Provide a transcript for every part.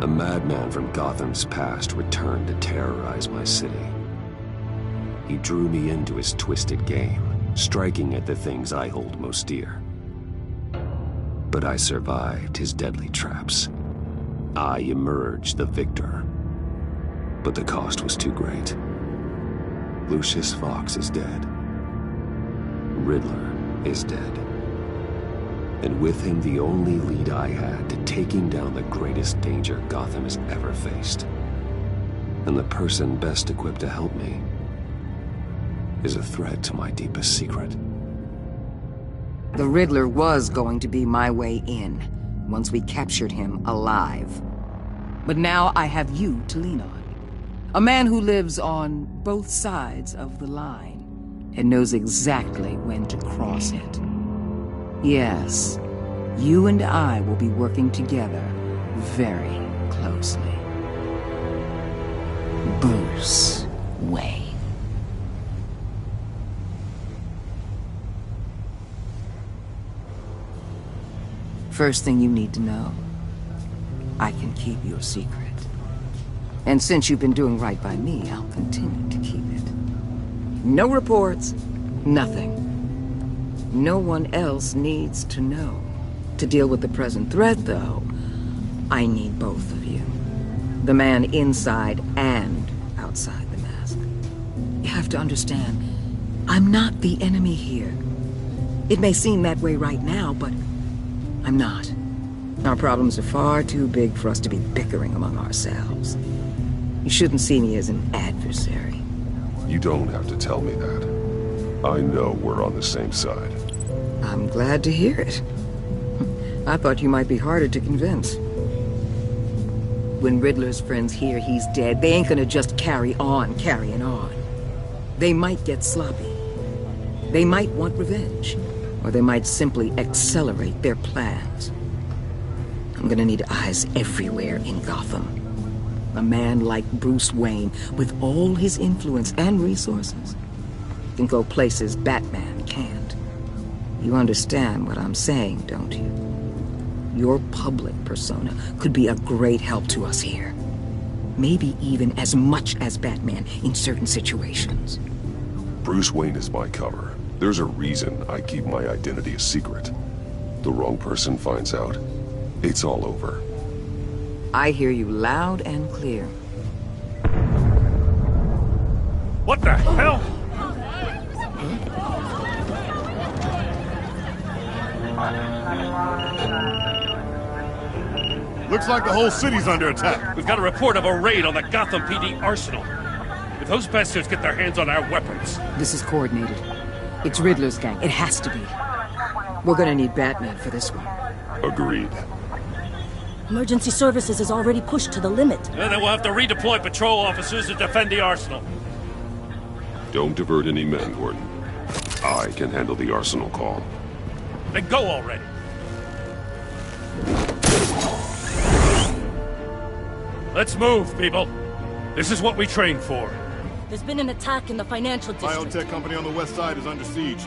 A madman from Gotham's past returned to terrorize my city. He drew me into his twisted game, striking at the things I hold most dear. But I survived his deadly traps. I emerged the victor. But the cost was too great. Lucius Fox is dead. Riddler is dead. And with him the only lead I had to taking down the greatest danger Gotham has ever faced. And the person best equipped to help me is a threat to my deepest secret. The Riddler was going to be my way in, once we captured him alive. But now I have you to lean on. A man who lives on both sides of the line and knows exactly when to cross it. Yes, you and I will be working together very closely. Bruce Wayne. First thing you need to know, I can keep your secret. And since you've been doing right by me, I'll continue to keep it. No reports, nothing. No one else needs to know. To deal with the present threat, though, I need both of you. The man inside and outside the mask. You have to understand, I'm not the enemy here. It may seem that way right now, but I'm not. Our problems are far too big for us to be bickering among ourselves. You shouldn't see me as an adversary. You don't have to tell me that. I know we're on the same side. I'm glad to hear it. I thought you might be harder to convince. When Riddler's friends hear he's dead, they ain't gonna just carry on carrying on. They might get sloppy. They might want revenge. Or they might simply accelerate their plans. I'm gonna need eyes everywhere in Gotham. A man like Bruce Wayne, with all his influence and resources, can go places Batman can't. You understand what I'm saying, don't you? Your public persona could be a great help to us here. Maybe even as much as Batman in certain situations. Bruce Wayne is my cover. There's a reason I keep my identity a secret. The wrong person finds out, it's all over. I hear you loud and clear. What the hell? Looks like the whole city's under attack. We've got a report of a raid on the Gotham PD arsenal. If those bastards get their hands on our weapons... This is coordinated. It's Riddler's gang. It has to be. We're gonna need Batman for this one. Agreed. Emergency services is already pushed to the limit. Then we'll have to redeploy patrol officers to defend the arsenal. Don't divert any men, Gordon. I can handle the arsenal call. Then go already. Let's move, people. This is what we trained for. There's been an attack in the financial district. Biotech company on the west side is under siege.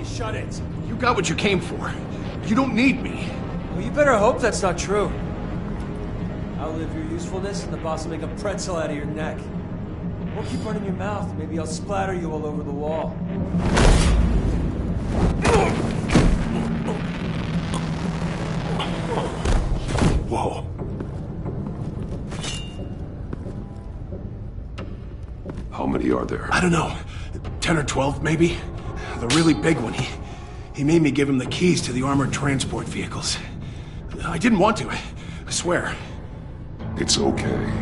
Shut it. You got what you came for. You don't need me. Will you better hope that's not true. Outlive your usefulness, and the boss will make a pretzel out of your neck. Or keep running your mouth. Maybe I'll splatter you all over the wall. Whoa. How many are there? I don't know. 10 or 12, maybe? The really big one, he made me give him the keys to the armored transport vehicles. I didn't want to, I swear. It's okay.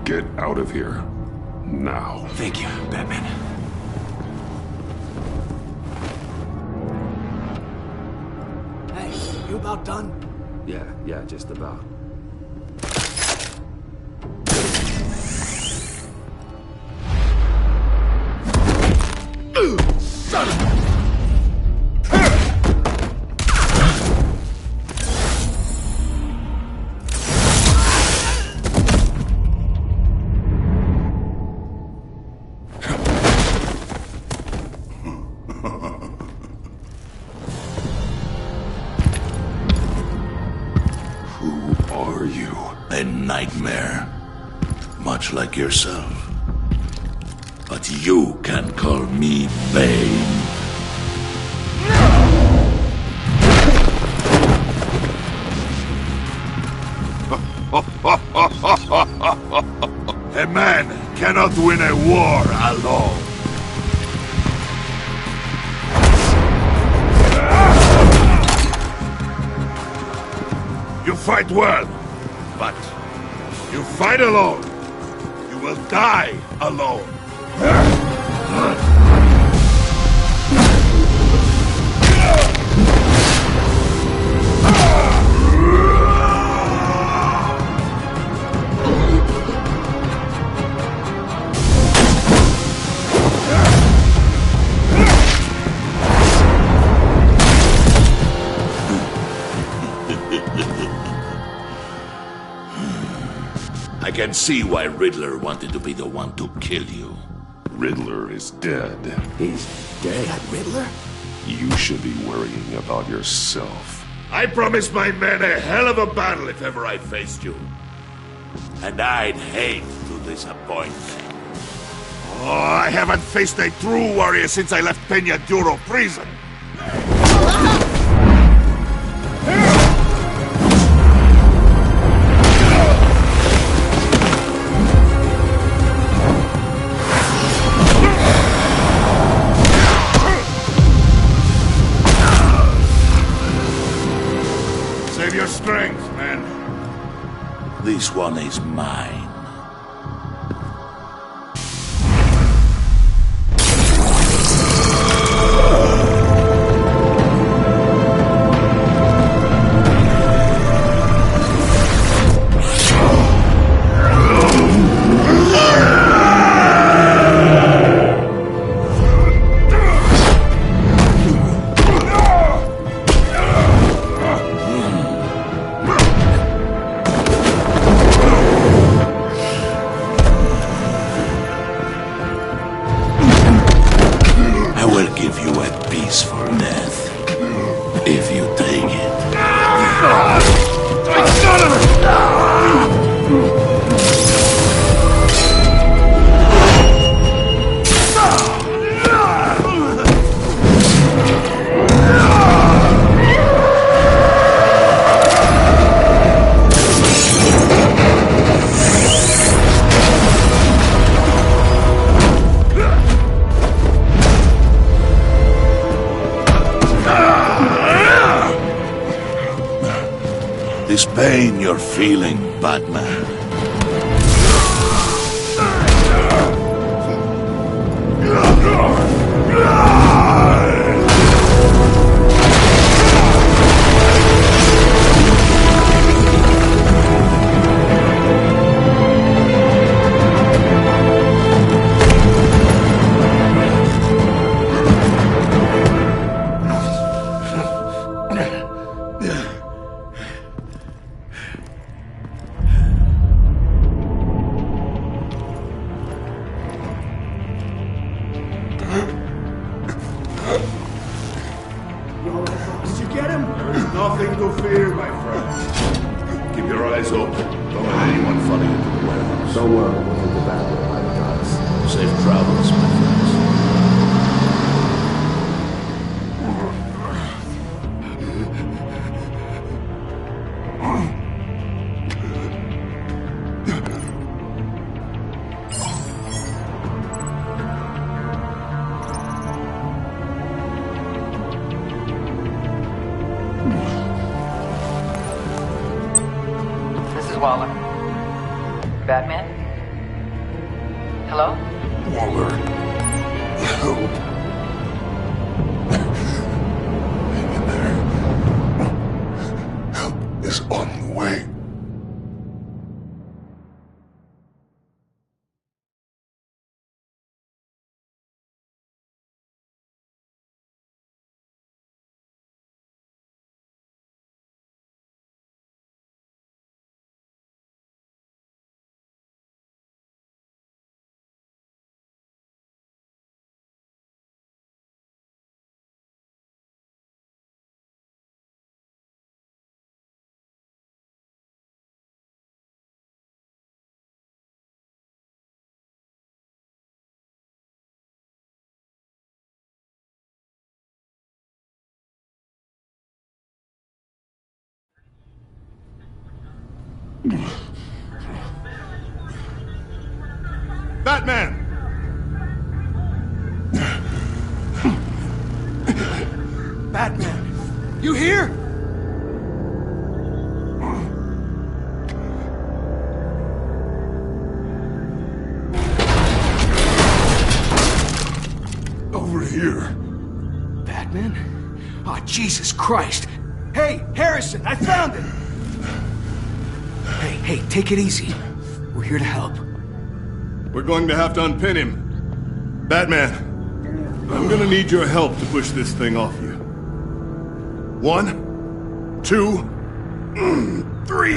Get out of here. Now. Thank you, Batman. Hey, you about done? Yeah, just about. Son of a... Who are you? A nightmare, much like yourself. But you can call me Bane. A man cannot win a war alone. You fight well, but you fight alone. You will die alone. I can see why Riddler wanted to be the one to kill you. Riddler is dead. He's dead. That Riddler? You should be worrying about yourself. I promised my men a hell of a battle if ever I faced you. And I'd hate to disappoint them. Oh, I haven't faced a true warrior since I left Peña Duro prison. Save your strength, man. This one is mine. Give you a peaceful death, if you take it. This pain you're feeling, Batman. Keep your eyes open. Don't let anyone follow you to the warehouse. Don't worry, we'll hit the back door by the docks. Safe travels, my friends. Waller. Batman? Hello? Waller. Help. Hang in there. Help is on the way. Batman! Batman! You here? Over here. Batman? Oh, Jesus Christ! Hey, Harrison, I found it! Hey, take it easy. We're here to help. We're going to have to unpin him. Batman, I'm gonna need your help to push this thing off you. 1, 2, 3.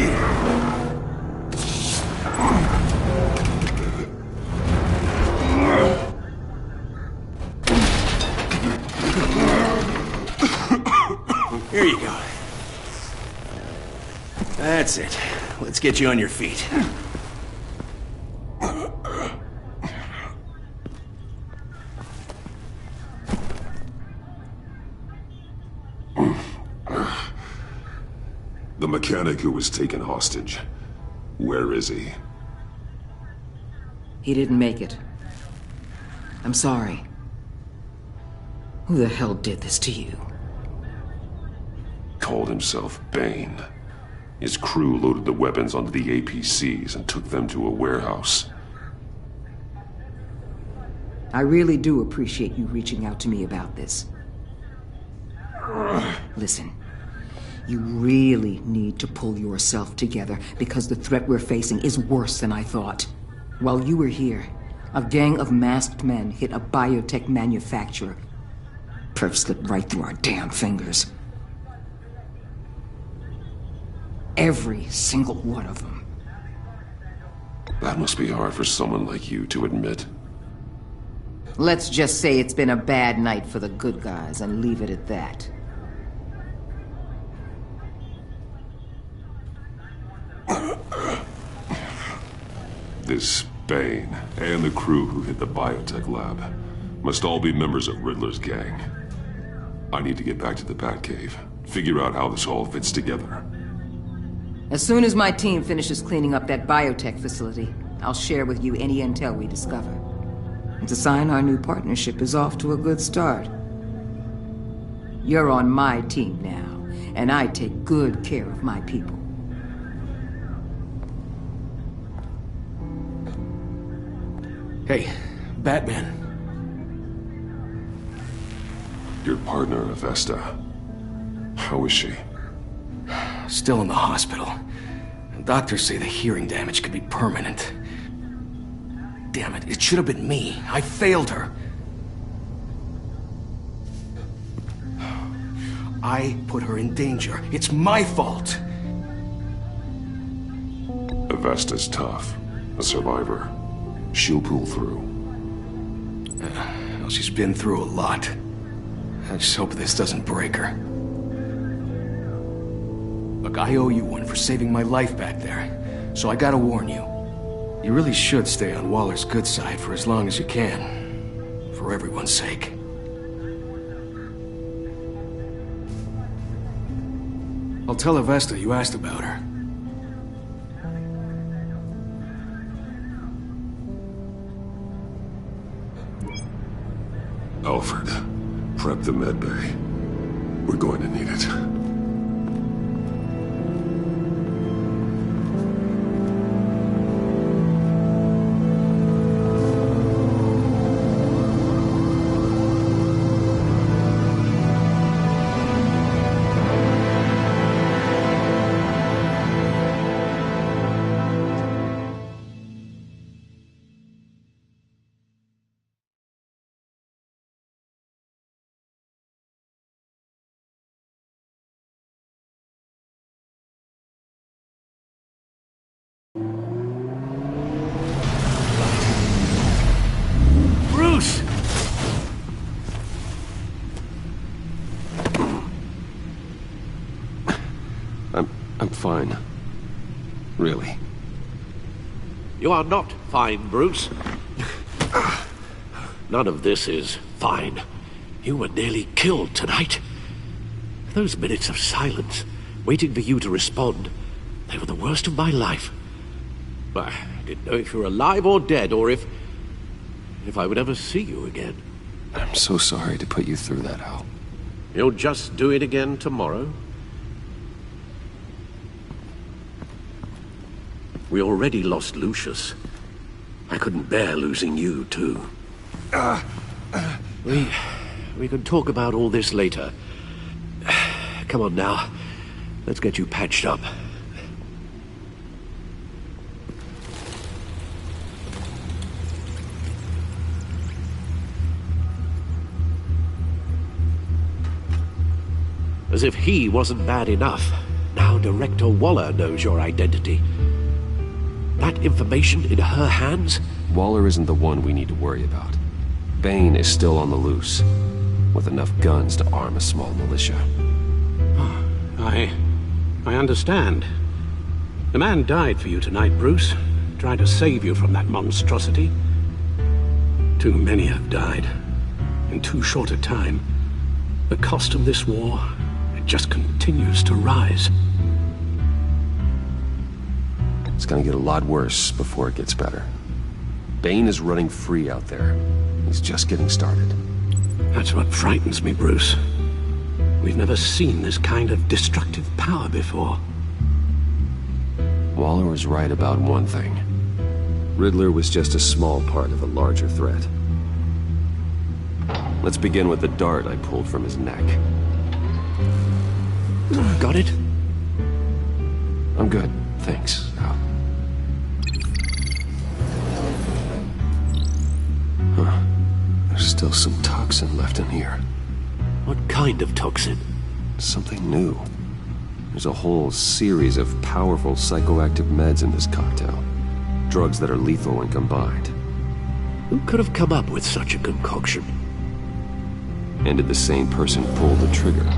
Here you go. That's it. Let's get you on your feet. The mechanic who was taken hostage. Where is he? He didn't make it. I'm sorry. Who the hell did this to you? Called himself Bane. His crew loaded the weapons onto the APCs and took them to a warehouse. I really do appreciate you reaching out to me about this. Listen, you really need to pull yourself together because the threat we're facing is worse than I thought. While you were here, a gang of masked men hit a biotech manufacturer. Perf slipped right through our damn fingers. Every single one of them. That must be hard for someone like you to admit. Let's just say it's been a bad night for the good guys and leave it at that. This Bane and the crew who hit the biotech lab must all be members of Riddler's gang. I need to get back to the Batcave, figure out how this all fits together. As soon as my team finishes cleaning up that biotech facility, I'll share with you any intel we discover. It's a sign our new partnership is off to a good start. You're on my team now, and I take good care of my people. Hey, Batman. Your partner, Avesta. How is she? Still in the hospital. Doctors say the hearing damage could be permanent. Damn it, it should have been me. I failed her. I put her in danger. It's my fault. Avesta's tough. A survivor. She'll pull through. Well, she's been through a lot. I just hope this doesn't break her. Look, I owe you one for saving my life back there. So I gotta warn you. You really should stay on Waller's good side for as long as you can. For everyone's sake. I'll tell Avesta you asked about her. Alfred, prep the medbay. We're going to need it. Bruce! I'm fine. Really. You are not fine, Bruce. None of this is fine. You were nearly killed tonight. Those minutes of silence, waiting for you to respond, they were the worst of my life. I didn't know if you were alive or dead, or if I would ever see you again. I'm so sorry to put you through that, Al. You'll just do it again tomorrow? We already lost Lucius. I couldn't bear losing you, too. We can talk about all this later. Come on now. Let's get you patched up. As if he wasn't bad enough, now Director Waller knows your identity. That information in her hands? Waller isn't the one we need to worry about. Bane is still on the loose, with enough guns to arm a small militia. I understand. The man died for you tonight, Bruce. Tried to save you from that monstrosity. Too many have died. In too short a time. The cost of this war, it just continues to rise. It's gonna get a lot worse before it gets better. Bane is running free out there. He's just getting started. That's what frightens me, Bruce. We've never seen this kind of destructive power before. Waller was right about one thing. Riddler was just a small part of a larger threat. Let's begin with the dart I pulled from his neck. Got it? I'm good, thanks, Al. Huh. There's still some toxin left in here. What kind of toxin? Something new. There's a whole series of powerful psychoactive meds in this cocktail. Drugs that are lethal when combined. Who could have come up with such a concoction? And did the same person pull the trigger?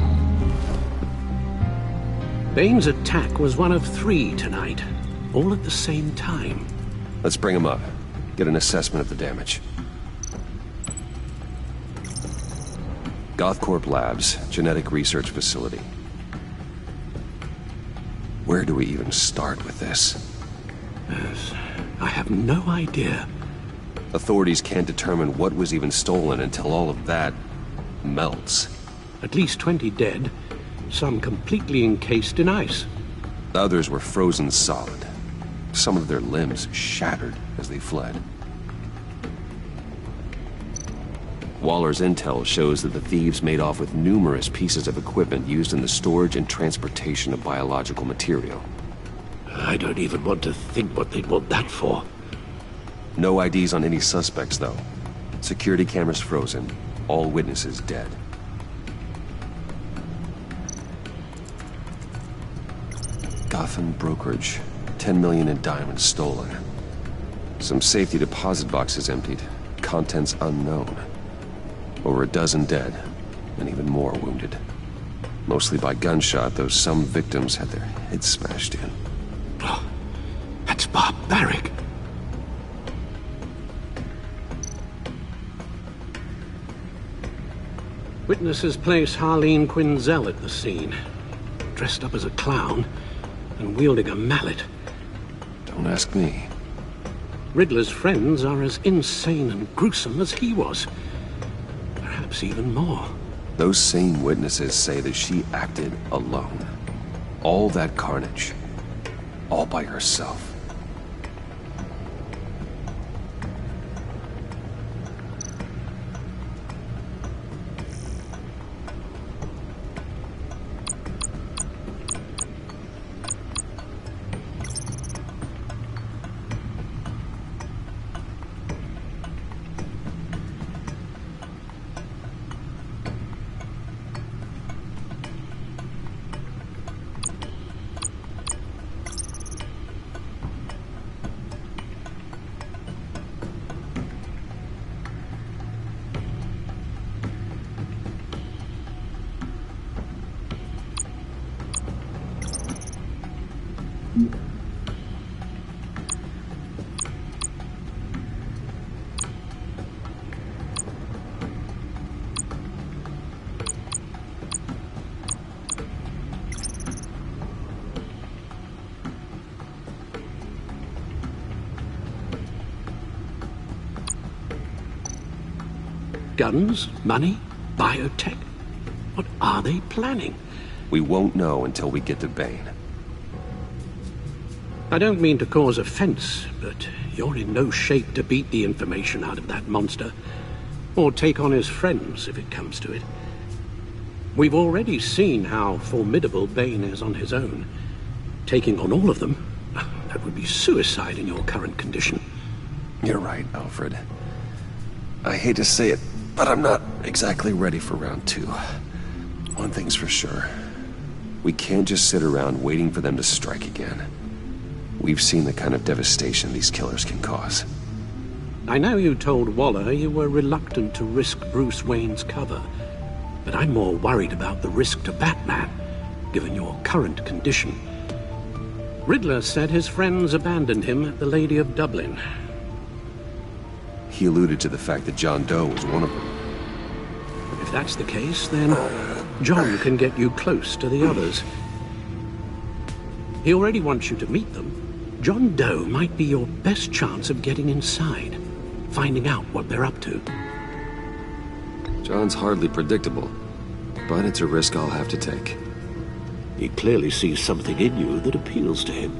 Bane's attack was one of 3 tonight, all at the same time. Let's bring him up. Get an assessment of the damage. Gothcorp Labs, genetic research facility. Where do we even start with this? Yes, I have no idea. Authorities can't determine what was even stolen until all of that melts. At least 20 dead, some completely encased in ice. Others were frozen solid. Some of their limbs shattered as they fled. Waller's intel shows that the thieves made off with numerous pieces of equipment used in the storage and transportation of biological material. I don't even want to think what they'd want that for. No IDs on any suspects, though. Security cameras frozen. All witnesses dead. Gotham brokerage. 10 million in diamonds stolen. Some safety deposit boxes emptied. Contents unknown. Over a dozen dead, and even more wounded. Mostly by gunshot, though some victims had their heads smashed in. Oh, that's barbaric. Witnesses place Harleen Quinzel at the scene, dressed up as a clown and wielding a mallet. Don't ask me. Riddler's friends are as insane and gruesome as he was. Perhaps even more. Those same witnesses say that she acted alone. All that carnage. All by herself. Guns? Money? Biotech? What are they planning? We won't know until we get to Bane. I don't mean to cause offense, but you're in no shape to beat the information out of that monster, or take on his friends if it comes to it. We've already seen how formidable Bane is on his own. Taking on all of them, that would be suicide in your current condition. You're right, Alfred. I hate to say it, but I'm not exactly ready for round 2. One thing's for sure. We can't just sit around waiting for them to strike again. We've seen the kind of devastation these killers can cause. I know you told Waller you were reluctant to risk Bruce Wayne's cover, but I'm more worried about the risk to Batman, given your current condition. Riddler said his friends abandoned him at the Lady of Dublin. He alluded to the fact that John Doe was one of them. If that's the case, then John can get you close to the others. He already wants you to meet them. John Doe might be your best chance of getting inside, finding out what they're up to. John's hardly predictable, but it's a risk I'll have to take. He clearly sees something in you that appeals to him.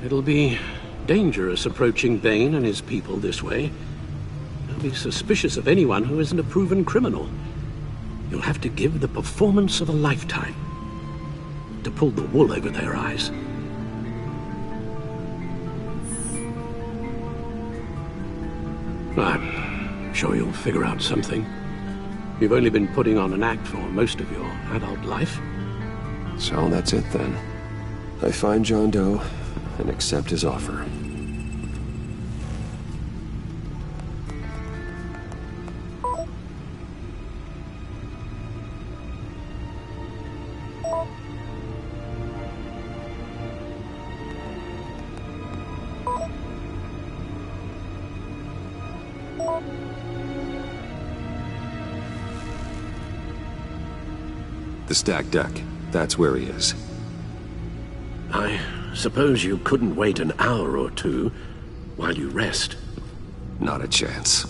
It'll be dangerous approaching Bane and his people this way. They'll be suspicious of anyone who isn't a proven criminal. You'll have to give the performance of a lifetime to pull the wool over their eyes. I'm sure you'll figure out something. You've only been putting on an act for most of your adult life. So that's it then. I find John Doe and accept his offer. The stacked deck. That's where he is. I suppose you couldn't wait an hour or two while you rest? Not a chance.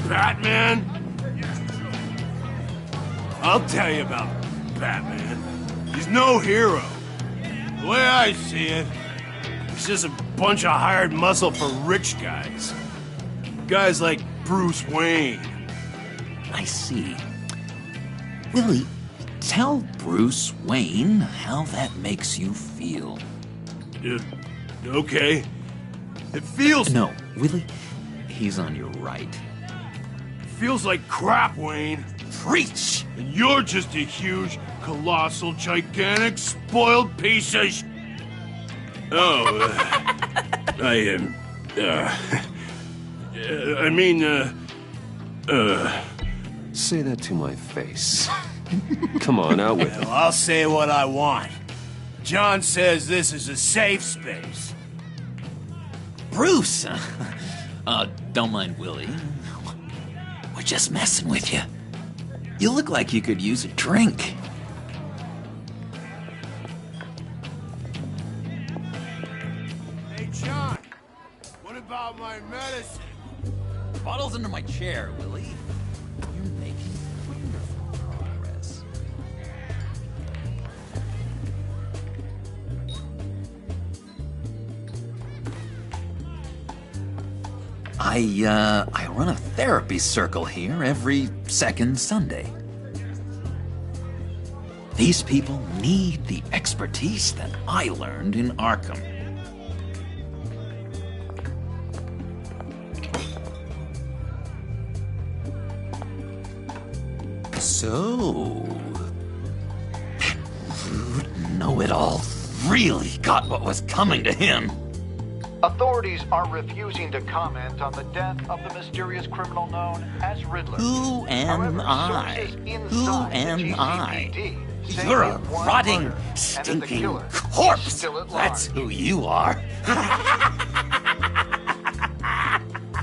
Batman? I'll tell you about Batman. He's no hero. The way I see it, he's just a bunch of hired muscle for rich guys. Guys like Bruce Wayne. I see. Willie, tell Bruce Wayne how that makes you feel. Okay. It feels... No, Willie, he's on your right. feels like crap, Wayne. Preach! And you're just a huge, colossal, gigantic, spoiled piece of sh... Oh, Say that to my face. Come on, out with it. Well, I'll say what I want. John says this is a safe space. Bruce! Don't mind Willie. We're just messing with you. You look like you could use a drink. Hey, John. What about my medicine? Bottle's under my chair, Willie. You're making wonderful progress. I run a therapy circle here every second Sunday. These people need the expertise that I learned in Arkham. So, rude know-it-all really got what was coming to him. Authorities are refusing to comment on the death of the mysterious criminal known as Riddler. Who am I? Who am I? You're a rotting, stinking corpse! That's who you are.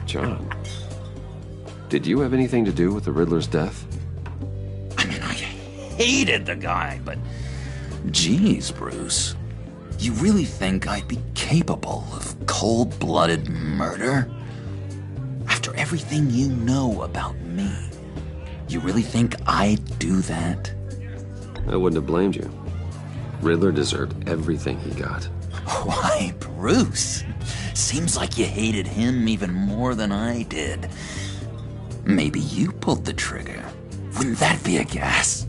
John, did you have anything to do with the Riddler's death? I mean, I hated the guy, but... Geez, Bruce. You really think I'd be capable of cold-blooded murder? After everything you know about me, you really think I'd do that? I wouldn't have blamed you. Riddler deserved everything he got. Why, Bruce? Seems like you hated him even more than I did. Maybe you pulled the trigger. Wouldn't that be a gas?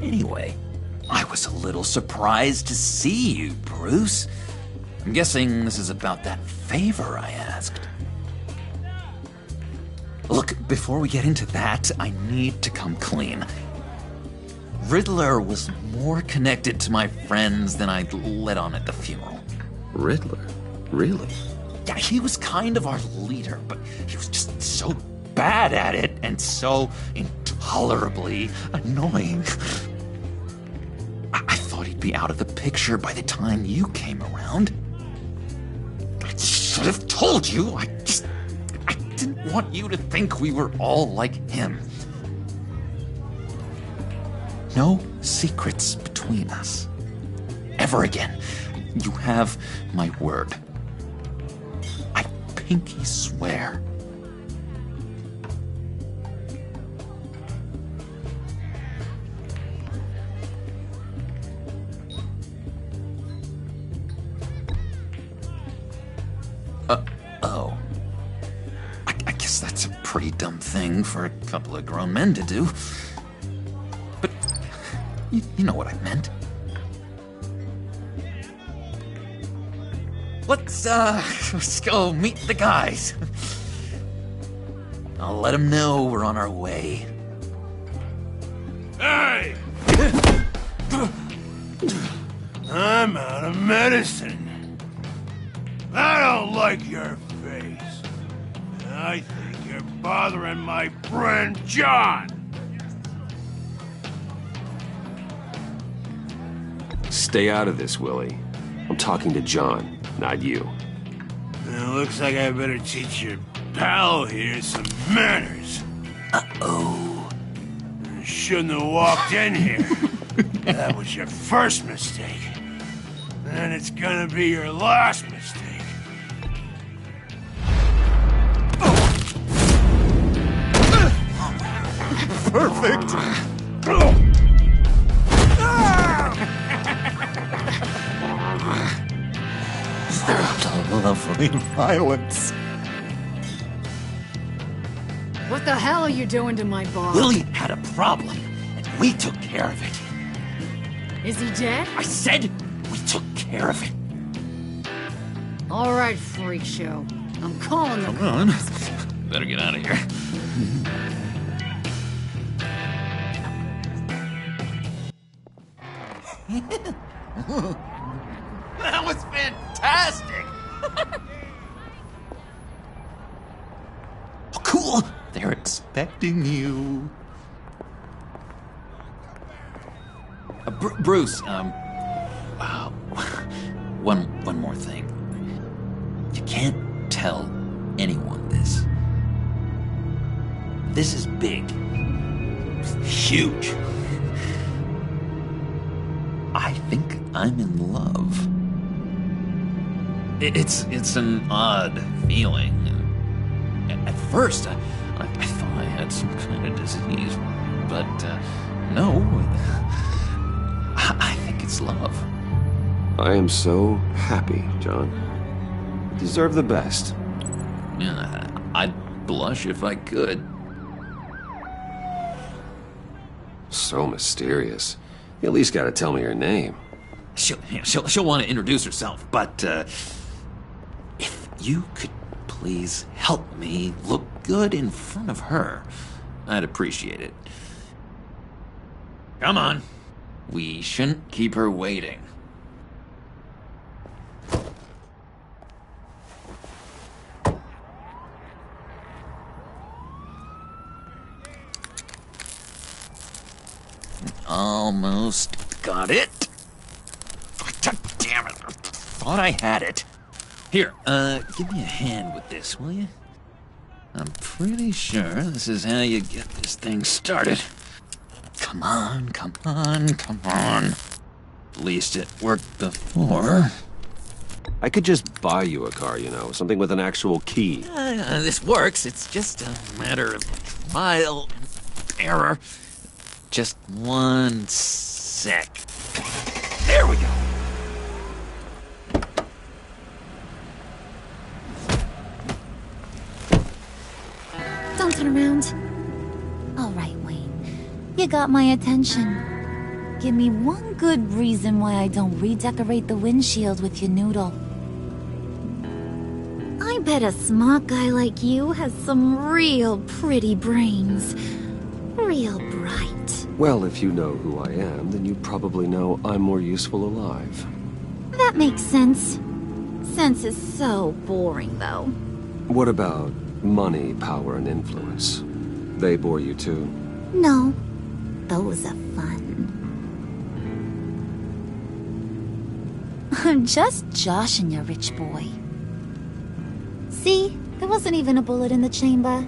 Anyway, I was a little surprised to see you, Bruce. I'm guessing this is about that favor I asked. Look, before we get into that, I need to come clean. Riddler was more connected to my friends than I'd let on at the funeral. Riddler? Really? Yeah, he was kind of our leader, but he was just so bad at it and so intolerably annoying. I thought he'd be out of the picture by the time you came around. I should have told you. I didn't want you to think we were all like him. No secrets between us. Ever again. You have my word. I pinky swear. Oh. I guess that's a pretty dumb thing for a couple of grown men to do. But you know what I meant. Let's go meet the guys. I'll let them know we're on our way. Hey! I'm out of medicine. I don't like your face. I think you're bothering my friend John. Stay out of this, Willie. I'm talking to John, not you. It looks like I better teach your pal here some manners. Uh-oh. You shouldn't have walked in here. That was your first mistake. And it's gonna be your last mistake. Perfect! Lovely violence. What the hell are you doing to my bar? Willie had a problem, and we took care of it. Is he dead? I said we took care of it. All right, freak show. I'm calling the... Come on. Better get out of here. That was fantastic! Oh, cool! They're expecting you. Bruce, one more thing. You can't tell anyone this. This is big. Huge. I think I'm in love. It's an odd feeling. At first, I thought I had some kind of disease, but no. I think it's love. I am so happy, John. You deserve the best. Yeah, I'd blush if I could. So mysterious. You at least gotta tell me her name. She'll want to introduce herself, but if you could please help me look good in front of her, I'd appreciate it. Come on. We shouldn't keep her waiting. Almost got it. Damn it. Thought I had it. Here, give me a hand with this, will you? I'm pretty sure this is how you get this thing started. Come on, come on, come on. At least it worked before. I could just buy you a car, you know, something with an actual key. This works. It's just a matter of trial and error. Just one sec. There we go. Don't turn around. All right, Wayne. You got my attention. Give me one good reason why I don't redecorate the windshield with your noodle. I bet a smart guy like you has some real pretty brains. Real bright. Well, if you know who I am, then you probably know I'm more useful alive. That makes sense. Sense is so boring, though. What about money, power, and influence? They bore you too? No. Those are fun. I'm just joshing you, rich boy. See? There wasn't even a bullet in the chamber.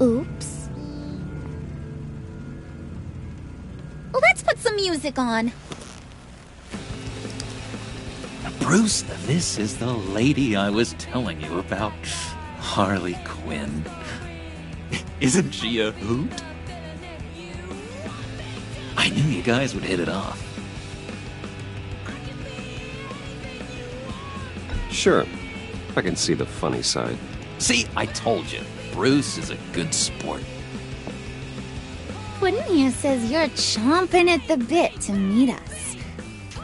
Oops. Let's put some music on. Bruce, this is the lady I was telling you about. Harley Quinn. Isn't she a hoot? I knew you guys would hit it off. Sure. I can see the funny side. See, I told you. Bruce is a good sport. Puddin' here says you're chomping at the bit to meet us.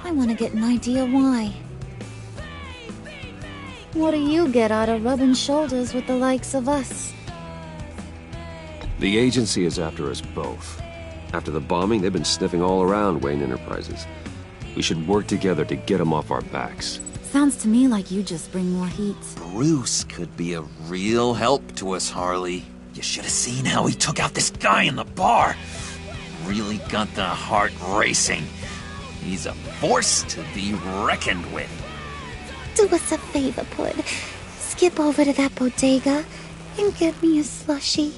I want to get an idea why. What do you get out of rubbing shoulders with the likes of us? The agency is after us both. After the bombing, they've been sniffing all around Wayne Enterprises. We should work together to get them off our backs. Sounds to me like you just bring more heat. Bruce could be a real help to us, Harley. You should have seen how he took out this guy in the bar. Really got the heart racing. He's a force to be reckoned with. Do us a favor, Pud. Skip over to that bodega and get me a slushie.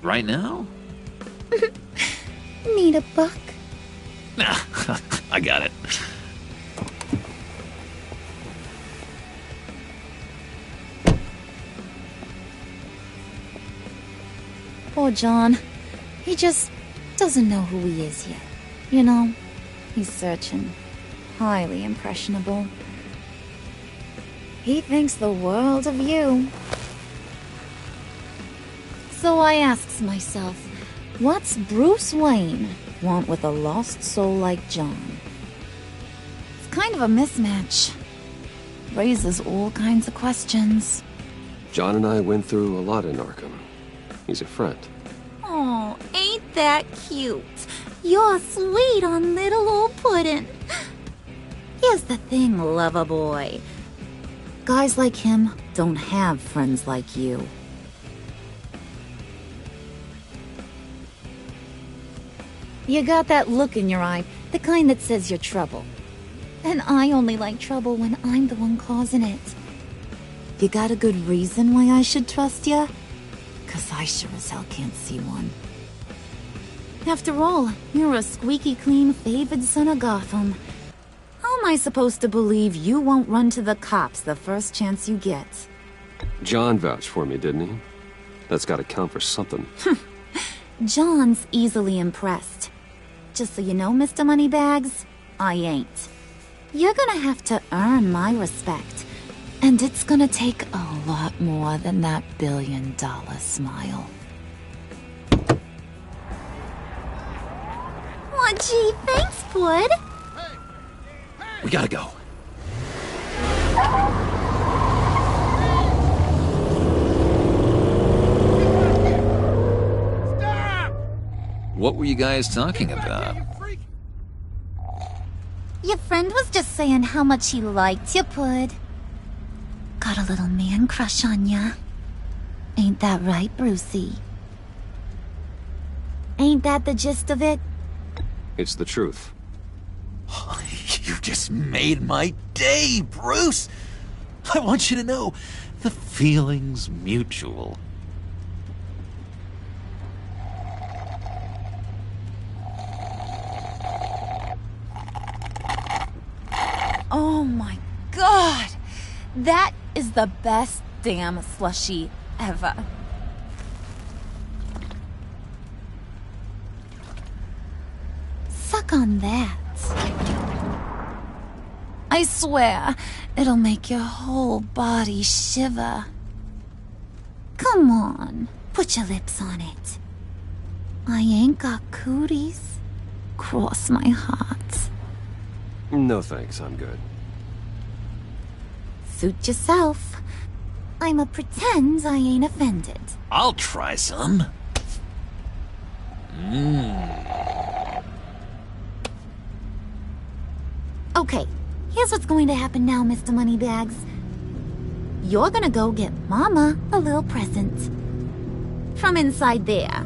Right now? Need a buck? Nah, I got it. Poor John. He just doesn't know who he is yet. You know, he's searching. Highly impressionable. He thinks the world of you. So I asks myself, what's Bruce Wayne want with a lost soul like John. It's kind of a mismatch. Raises all kinds of questions. John and I went through a lot in Arkham. He's a friend. Oh, ain't that cute? You're sweet on little old puddin'. Here's the thing, lover boy. Guys like him don't have friends like you. You got that look in your eye, the kind that says you're trouble. And I only like trouble when I'm the one causing it. You got a good reason why I should trust you? 'Cause I sure as hell can't see one. After all, you're a squeaky clean favored son of Gotham. How am I supposed to believe you won't run to the cops the first chance you get? John vouched for me, didn't he? That's gotta count for something. John's easily impressed. Just so you know, Mr. Moneybags, I ain't. You're gonna have to earn my respect. And it's gonna take a lot more than that billion-dollar smile. Aw, gee, thanks, Bud. We gotta go. What were you guys talking about? Your friend was just saying how much he liked you, Bud. Got a little man crush on ya. Ain't that right, Brucey? Ain't that the gist of it? It's the truth. You just made my day, Bruce! I want you to know, the feeling's mutual. Oh my god! That is the best damn slushie ever. Suck on that. I swear, it'll make your whole body shiver. Come on, put your lips on it. I ain't got cooties. Cross my heart. No thanks, I'm good. Suit yourself. I'ma pretend I ain't offended. I'll try some. Okay, here's what's going to happen now, Mr. Moneybags. You're gonna go get Mama a little present. From inside there.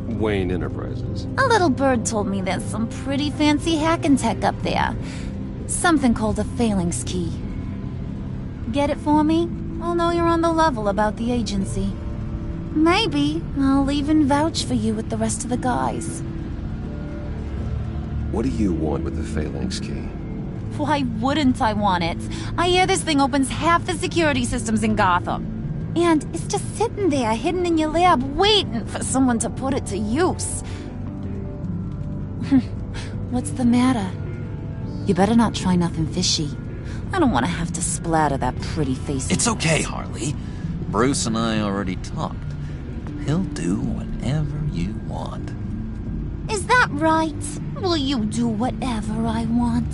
Wayne Enterprises. A little bird told me there's some pretty fancy hacking tech up there. Something called a phalanx key. Get it for me? I'll know you're on the level about the agency. Maybe I'll even vouch for you with the rest of the guys. What do you want with the phalanx key? Why wouldn't I want it? I hear this thing opens half the security systems in Gotham. And it's just sitting there, hidden in your lab, waiting for someone to put it to use. What's the matter? You better not try nothing fishy. I don't want to have to splatter that pretty face. It's okay, Harley. Bruce and I already talked. He'll do whatever you want. Is that right? Will you do whatever I want?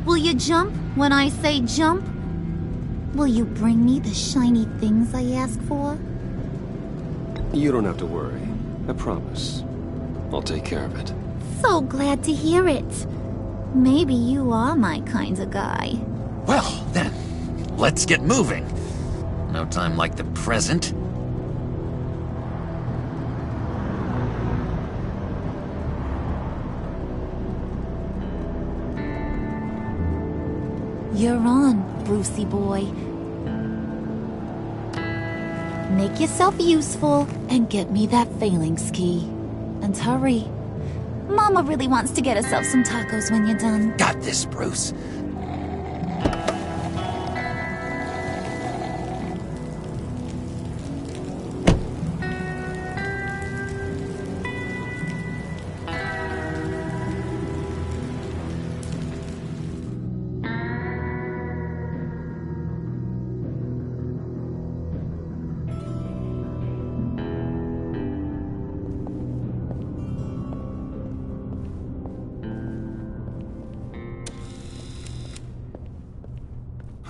Will you jump when I say jump? Will you bring me the shiny things I ask for? You don't have to worry. I promise. I'll take care of it. So glad to hear it. Maybe you are my kind of guy. Well, then, let's get moving. No time like the present. You're on, Brucey boy. Make yourself useful and get me that phalanx key. And hurry. Mama really wants to get herself some tacos when you're done. Got this, Bruce.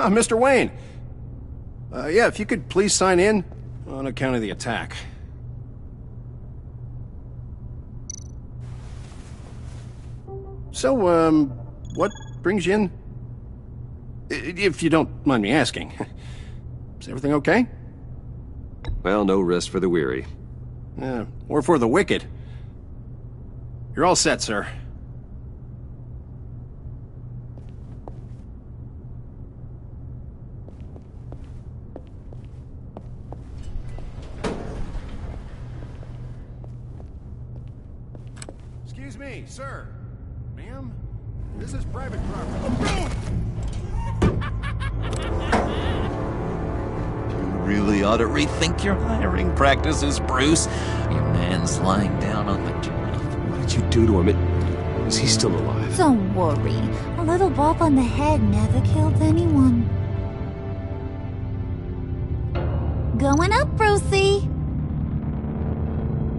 Mr. Wayne. Yeah, if you could please sign in on account of the attack. So, what brings you in? If you don't mind me asking. Is everything okay? Well, no rest for the weary. Or for the wicked. You're all set, sir. Excuse me, sir. Ma'am? This is private property. Really ought to rethink your hiring practices, Bruce. Your man's lying down on the job. What did you do to him? Is he still alive? Don't worry. A little bump on the head never killed anyone. Going up, Brucey!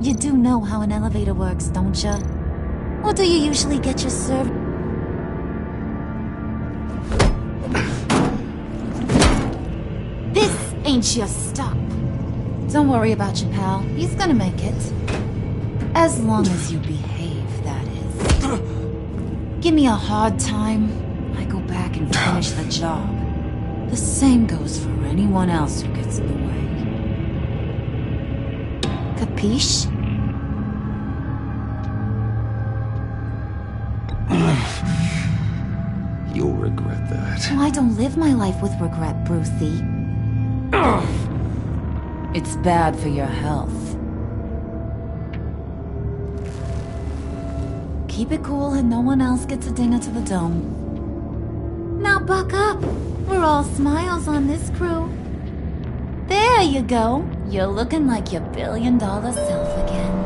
You do know how an elevator works, don't you? Or do you usually get your serve? This ain't your stop. Don't worry about your pal. He's gonna make it. As long as you behave, that is. Give me a hard time, I go back and finish the job. The same goes for anyone else who gets in the way. Capiche? You'll regret that. Oh, I don't live my life with regret, Brucey. It's bad for your health. Keep it cool and no one else gets a dinger to the dome. Now buck up. We're all smiles on this crew. There you go. You're looking like your billion-dollar self again.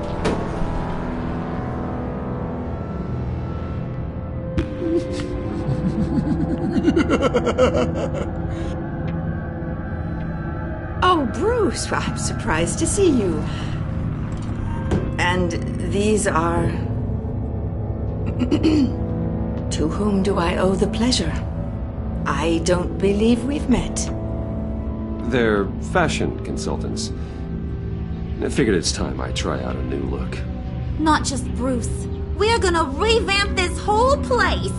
Oh, Bruce, I'm surprised to see you. And these are... To whom do I owe the pleasure? I don't believe we've met. They're fashion consultants. I figured it's time I try out a new look. Not just Bruce. We're gonna revamp this whole place.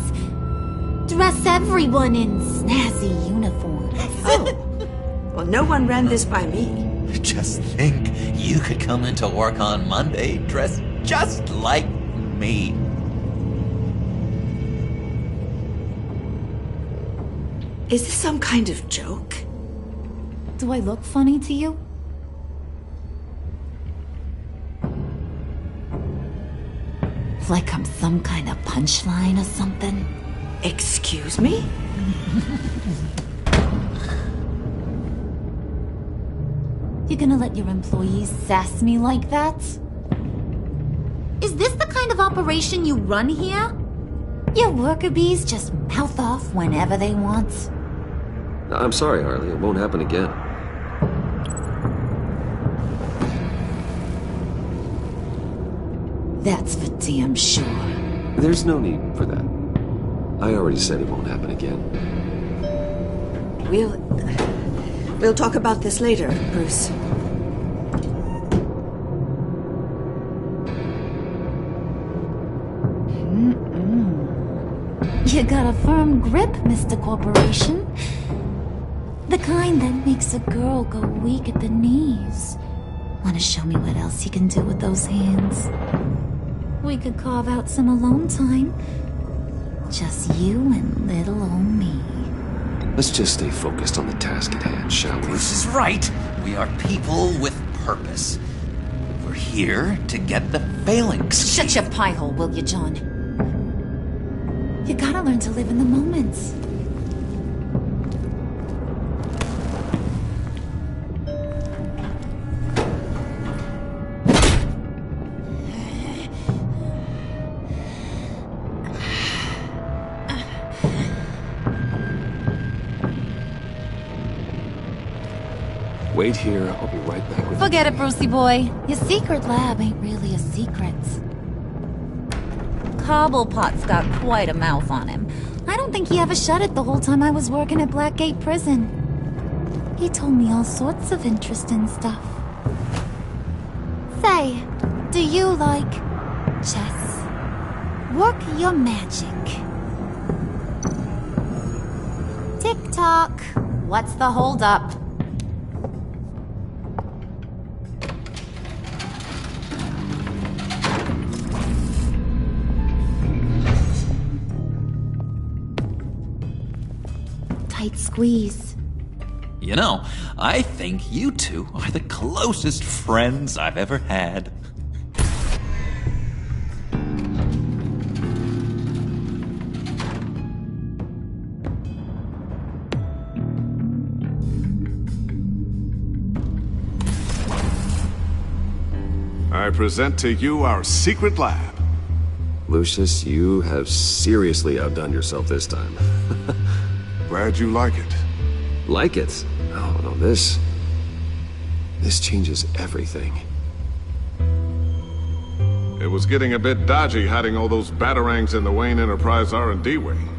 Dress everyone in snazzy uniforms. Oh. Well, no one ran this by me. Just think, you could come into work on Monday dressed just like me. Is this some kind of joke? Do I look funny to you? Like I'm some kind of punchline or something? Excuse me? You gonna let your employees sass me like that? Is this the kind of operation you run here? Your worker bees just mouth off whenever they want? I'm sorry, Harley. It won't happen again. That's for damn sure. There's no need for that. I already said it won't happen again. We'll talk about this later, Bruce. You got a firm grip, Mr. Corporation. The kind that makes a girl go weak at the knees. Wanna show me what else you can do with those hands? We could carve out some alone time. Just you and little old me. Let's just stay focused on the task at hand, shall we? Bruce is right. We are people with purpose. We're here to get the phalanx. Shut your pie hole, will you, John? You gotta learn to live in the moment. Wait here. I'll be right back with you. Forget it, Brucey boy. Your secret lab ain't really a secret. Cobblepot's got quite a mouth on him. I don't think he ever shut it the whole time I was working at Blackgate Prison. He told me all sorts of interesting stuff. Say, do you like chess? Work your magic. Tick-tock. What's the holdup? Tight squeeze. You know, I think you two are the closest friends I've ever had. I present to you our secret lab. Lucius, you have seriously outdone yourself this time. Glad you like it. Like it? Oh, no, this changes everything. It was getting a bit dodgy hiding all those batarangs in the Wayne Enterprise R&D wing.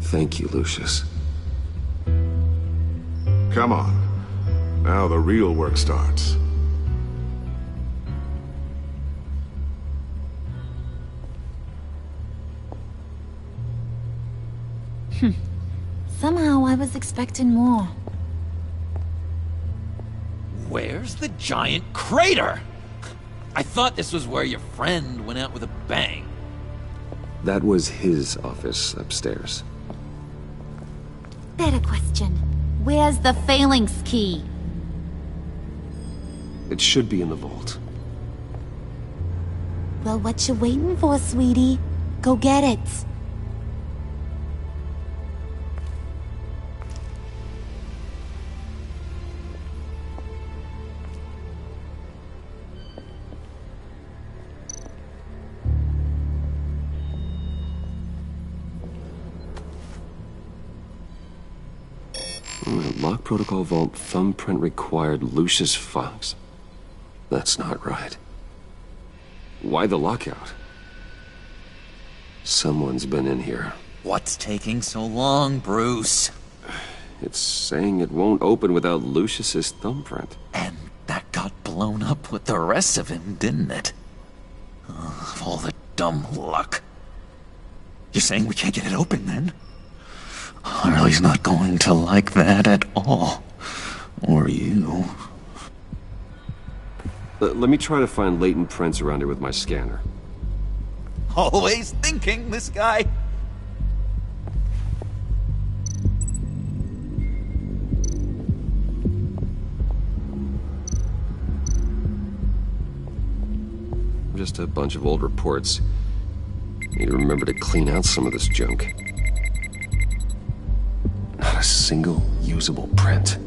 Thank you, Lucius. Come on. Now the real work starts. Somehow I was expecting more. Where's the giant crater? I thought this was where your friend went out with a bang. That was his office upstairs. Better question. Where's the phalanx key? It should be in the vault. Well, what you waiting for, sweetie? Go get it. Lock protocol vault thumbprint required Lucius Fox. That's not right. Why the lockout? Someone's been in here. What's taking so long, Bruce? It's saying it won't open without Lucius's thumbprint. And that got blown up with the rest of him, didn't it? Of all the dumb luck. You're saying we can't get it open, then? Harley's not going to like that at all. Or you. Let me try to find latent prints around here with my scanner. Always thinking, this guy. Just a bunch of old reports. Need to remember to clean out some of this junk. Not a single usable print.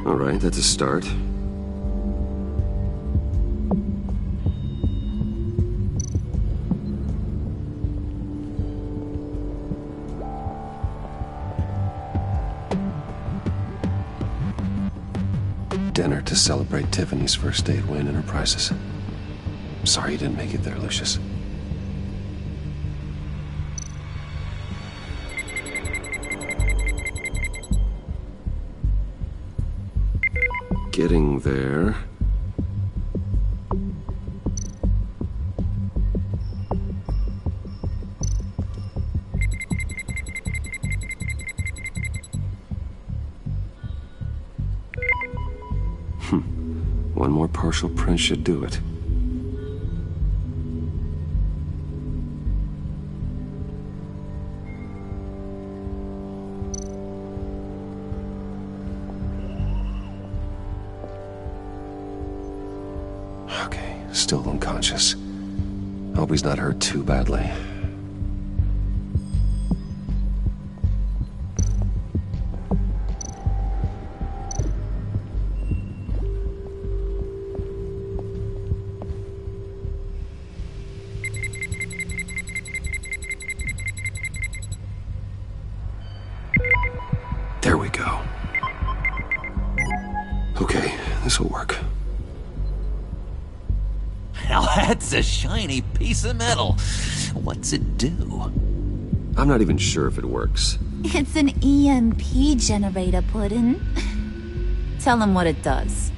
All right, that's a start. Dinner to celebrate Tiffany's first day at Wayne Enterprises. Sorry you didn't make it there, Lucius. Getting there. One more partial print should do it. Okay, still unconscious. Hope he's not hurt too badly. This'll work. Now that's a shiny piece of metal. What's it do? I'm not even sure if it works. It's an EMP generator, Puddin'. Tell him what it does.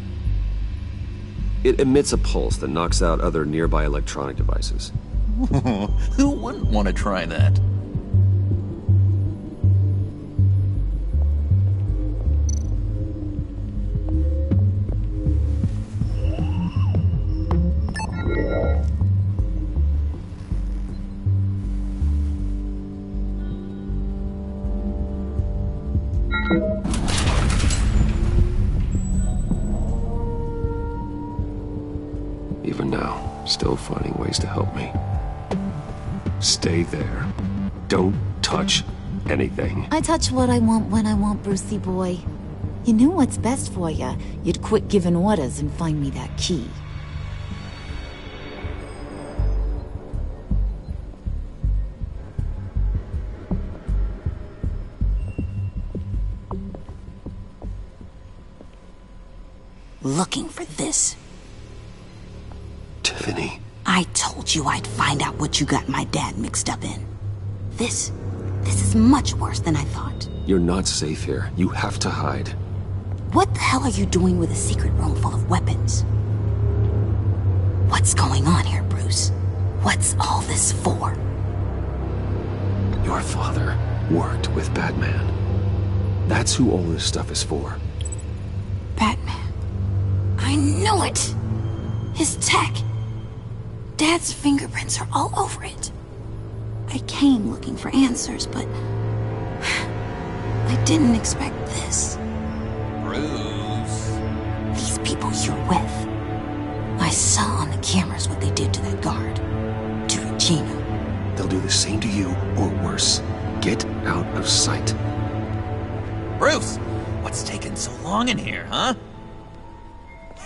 It emits a pulse that knocks out other nearby electronic devices. Who wouldn't want to try that? Even now, still finding ways to help me. Stay there. Don't touch anything. I touch what I want when I want, Brucey boy. You knew what's best for you. You'd quit giving orders and find me that key. Looking for this. Tiffany. I told you I'd find out what you got my dad mixed up in. This is much worse than I thought. You're not safe here. You have to hide. What the hell are you doing with a secret room full of weapons? What's going on here, Bruce? What's all this for? Your father worked with Batman. That's who all this stuff is for. Batman. I knew it! His tech. Dad's fingerprints are all over it. I came looking for answers, but I didn't expect this. Bruce. These people you're with. I saw on the cameras what they did to that guard. To Regina. They'll do the same to you, or worse. Get out of sight. Bruce, what's taking so long in here, huh?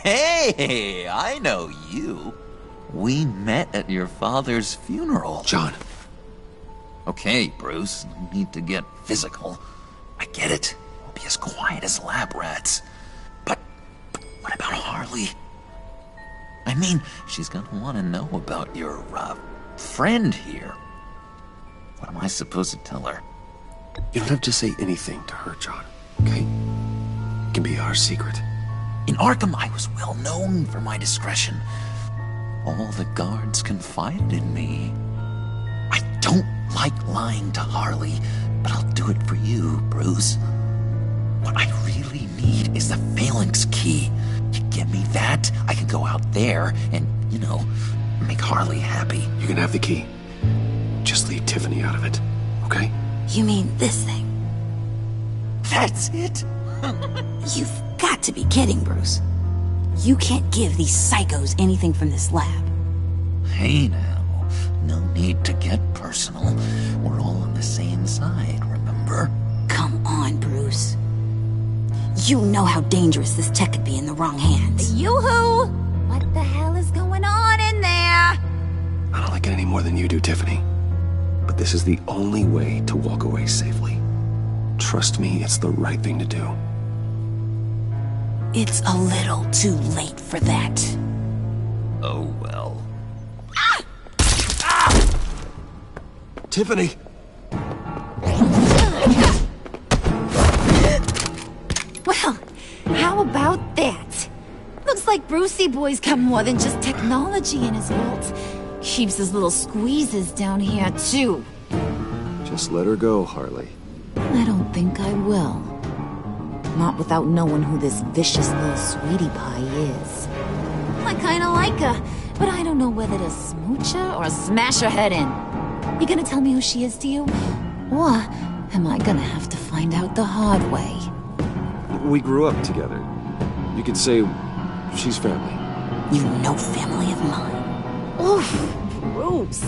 Hey, I know you. We met at your father's funeral. John. Okay, Bruce, no need to get physical. I get it. We'll be as quiet as lab rats. But what about Harley? I mean, she's gonna want to know about your, friend here. What am I supposed to tell her? You don't have to say anything to her, John, okay? It can be our secret. In Arkham, I was well known for my discretion. All the guards confided in me. I don't like lying to Harley, but I'll do it for you, Bruce. What I really need is the phalanx key. You give me that, I can go out there and, make Harley happy. You can have the key. Just leave Tiffany out of it, okay? You mean this thing? That's it? You've got to be kidding, Bruce. You can't give these psychos anything from this lab. Hey now, no need to get personal. We're all on the same side, remember? Come on, Bruce. You know how dangerous this tech could be in the wrong hands. Yoo-hoo! What the hell is going on in there? I don't like it any more than you do, Tiffany. But this is the only way to walk away safely. Trust me, it's the right thing to do. It's a little too late for that. Oh, well. Tiffany! Well, how about that? Looks like Brucey Boy's got more than just technology in his vault. Keeps his little squeezes down here, too. Just let her go, Harley. I don't think I will. Not without knowing who this vicious little sweetie pie is. I kinda like her, but I don't know whether to smooch her or smash her head in. You gonna tell me who she is to you? Or am I gonna have to find out the hard way? We grew up together. You could say she's family. You know family of mine. Oof, Bruce.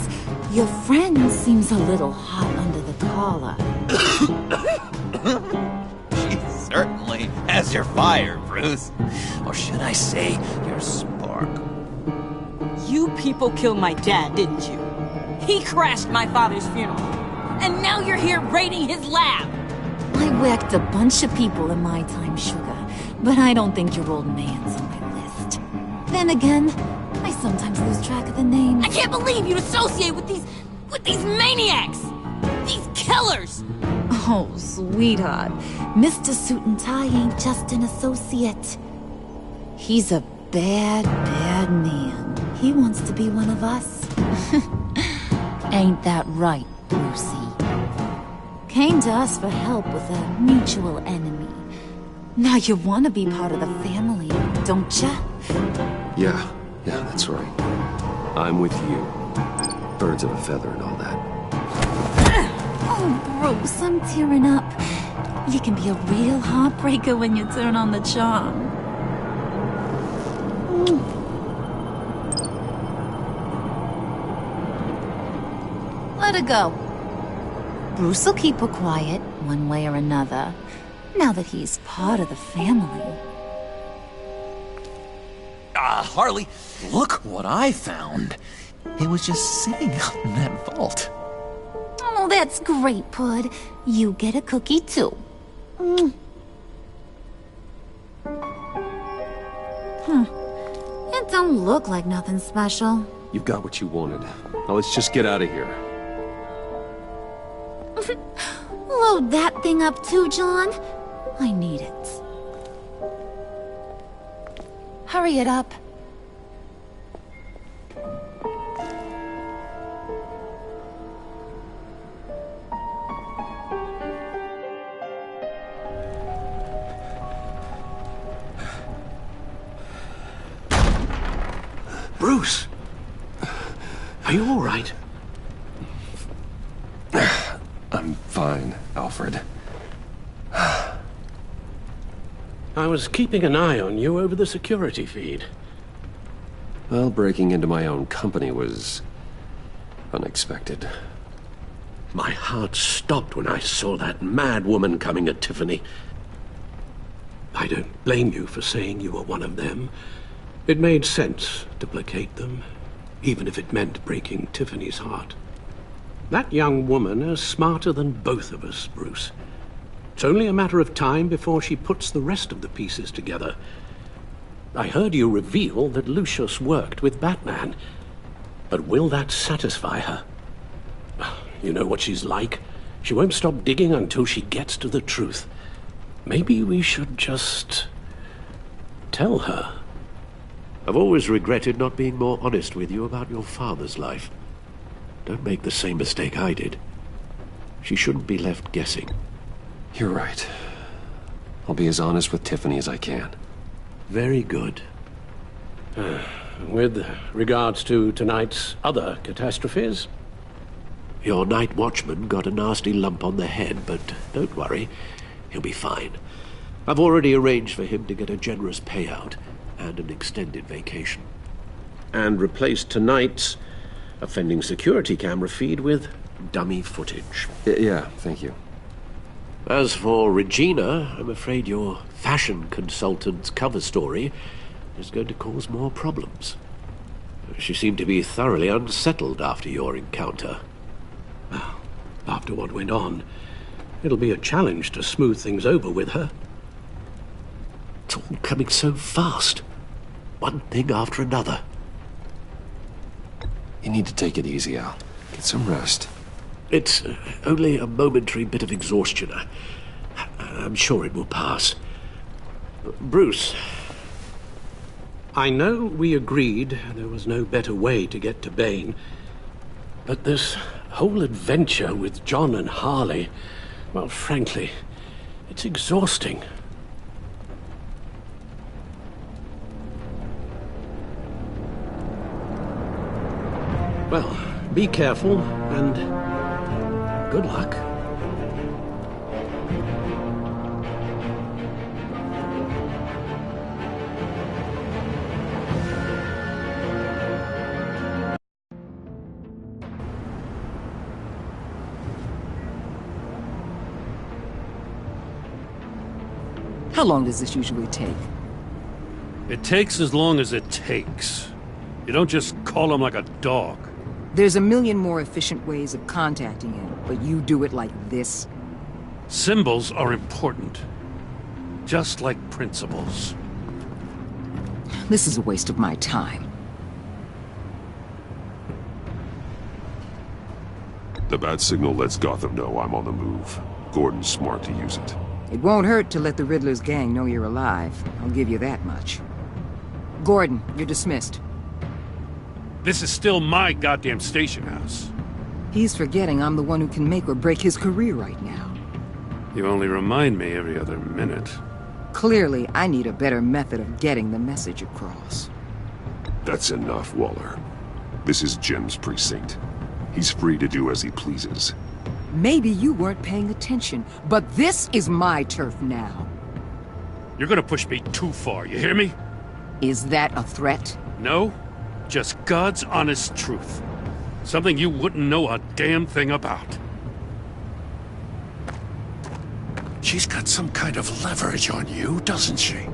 Your friend seems a little hot under the collar. She certainly has your fire, Bruce. Or should I say, your spark. You people killed my dad, didn't you? He crashed my father's funeral. And now you're here raiding his lab. I whacked a bunch of people in my time, Sugar. But I don't think your old man's on Then again, I sometimes lose track of the names. I can't believe you'd associate with these maniacs! These killers! Oh, sweetheart. Mr. Suit and Tie ain't just an associate. He's a bad, bad man. He wants to be one of us. Ain't that right, Brucey? Came to us for help with a mutual enemy. Now you want to be part of the family, don't ya? Yeah, that's right. I'm with you. Birds of a feather and all that. Oh, Bruce, I'm tearing up. You can be a real heartbreaker when you turn on the charm. Let her go. Bruce will keep her quiet, one way or another, now that he's part of the family. Harley, look what I found. It was just sitting out in that vault. Oh, that's great, Pud. You get a cookie, too. It don't look like nothing special. You've got what you wanted. Now let's just get out of here. Load that thing up too, John. I need it. Hurry it up. Bruce! Are you all right? I'm fine, Alfred. I was keeping an eye on you over the security feed. Well, breaking into my own company was unexpected. My heart stopped when I saw that mad woman coming at Tiffany. I don't blame you for saying you were one of them. It made sense to placate them, even if it meant breaking Tiffany's heart. That young woman is smarter than both of us, Bruce. It's only a matter of time before she puts the rest of the pieces together. I heard you reveal that Lucius worked with Batman. But will that satisfy her? You know what she's like. She won't stop digging until she gets to the truth. Maybe we should just tell her. I've always regretted not being more honest with you about your father's life. Don't make the same mistake I did. She shouldn't be left guessing. You're right. I'll be as honest with Tiffany as I can. Very good. With regards to tonight's other catastrophes? Your night watchman got a nasty lump on the head, but don't worry. He'll be fine. I've already arranged for him to get a generous payout and an extended vacation. And replaced tonight's offending security camera feed with dummy footage. Yeah, thank you. As for Regina, I'm afraid your fashion consultant's cover story is going to cause more problems. She seemed to be thoroughly unsettled after your encounter. Well, after what went on, it'll be a challenge to smooth things over with her. It's all coming so fast. One thing after another. You need to take it easy, Al. Get some rest. It's only a momentary bit of exhaustion. I'm sure it will pass. Bruce. I know we agreed there was no better way to get to Bane, but this whole adventure with John and Harley, well, frankly, it's exhausting. Well, be careful, and good luck. How long does this usually take? It takes as long as it takes. You don't just call him like a dog. There's a million more efficient ways of contacting him, but you do it like this? Symbols are important. Just like principles. This is a waste of my time. The bat signal lets Gotham know I'm on the move. Gordon's smart to use it. It won't hurt to let the Riddler's gang know you're alive. I'll give you that much. Gordon, you're dismissed. This is still my goddamn station house. He's forgetting I'm the one who can make or break his career right now. You only remind me every other minute. Clearly, I need a better method of getting the message across. That's enough, Waller. This is Jim's precinct. He's free to do as he pleases. Maybe you weren't paying attention, but this is my turf now. You're gonna push me too far, you hear me? Is that a threat? No, just God's honest truth. Something you wouldn't know a damn thing about. She's got some kind of leverage on you, doesn't she?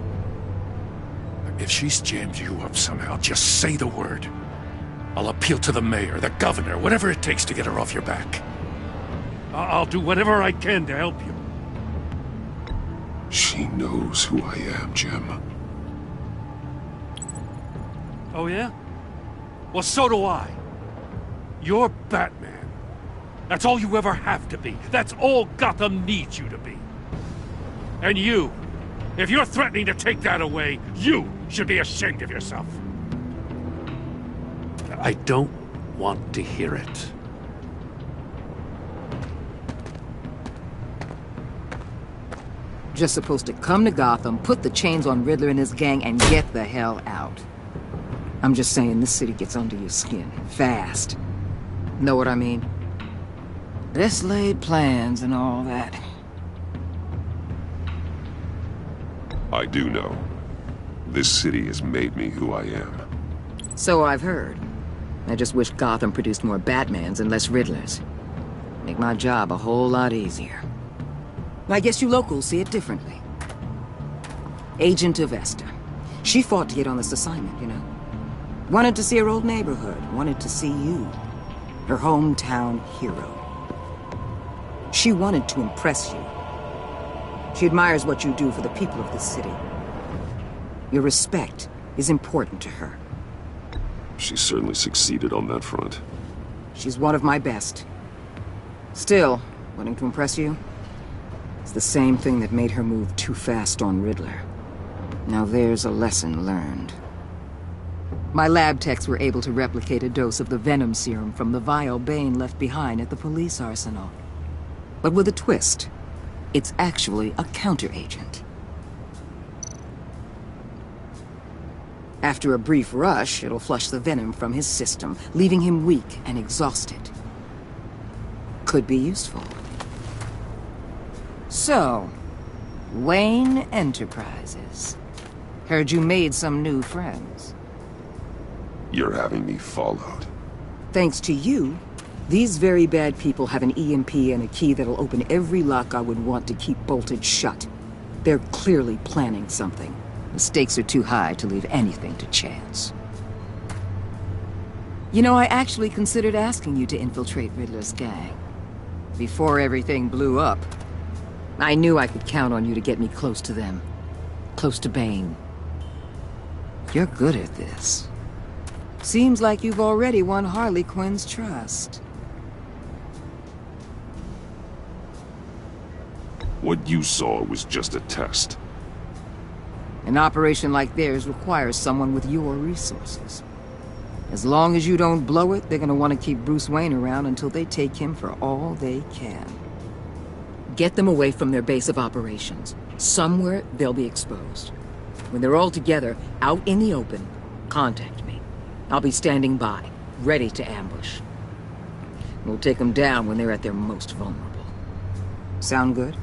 If she's jammed you up somehow, just say the word. I'll appeal to the mayor, the governor, whatever it takes to get her off your back. I'll do whatever I can to help you. She knows who I am, Jim. Oh yeah? Well, so do I. You're Batman. That's all you ever have to be. That's all Gotham needs you to be. And you, if you're threatening to take that away, you should be ashamed of yourself. I don't want to hear it. Just supposed to come to Gotham, put the chains on Riddler and his gang, and get the hell out. I'm just saying, this city gets under your skin. Fast. Know what I mean? Best laid plans and all that. I do know. This city has made me who I am. So I've heard. I just wish Gotham produced more Batmans and less Riddlers. Make my job a whole lot easier. I guess you locals see it differently. Agent of Esther. She fought to get on this assignment, you know. Wanted to see her old neighborhood. Wanted to see you. Her hometown hero. She wanted to impress you. She admires what you do for the people of this city. Your respect is important to her. She certainly succeeded on that front. She's one of my best. Still, wanting to impress you? It's the same thing that made her move too fast on Riddler. Now there's a lesson learned. My lab techs were able to replicate a dose of the venom serum from the vial Bane left behind at the police arsenal. But with a twist. It's actually a counteragent. After a brief rush, it'll flush the venom from his system, leaving him weak and exhausted. Could be useful. So, Wayne Enterprises. Heard you made some new friends. You're having me followed. Thanks to you, these very bad people have an EMP and a key that'll open every lock I would want to keep bolted shut. They're clearly planning something. The stakes are too high to leave anything to chance. You know, I actually considered asking you to infiltrate Riddler's gang. Before everything blew up, I knew I could count on you to get me close to them. Close to Bane. You're good at this. Seems like you've already won Harley Quinn's trust. What you saw was just a test. An operation like theirs requires someone with your resources. As long as you don't blow it, they're gonna want to keep Bruce Wayne around until they take him for all they can. Get them away from their base of operations. Somewhere they'll be exposed. When they're all together, out in the open, contact me. I'll be standing by, ready to ambush. We'll take them down when they're at their most vulnerable. Sound good?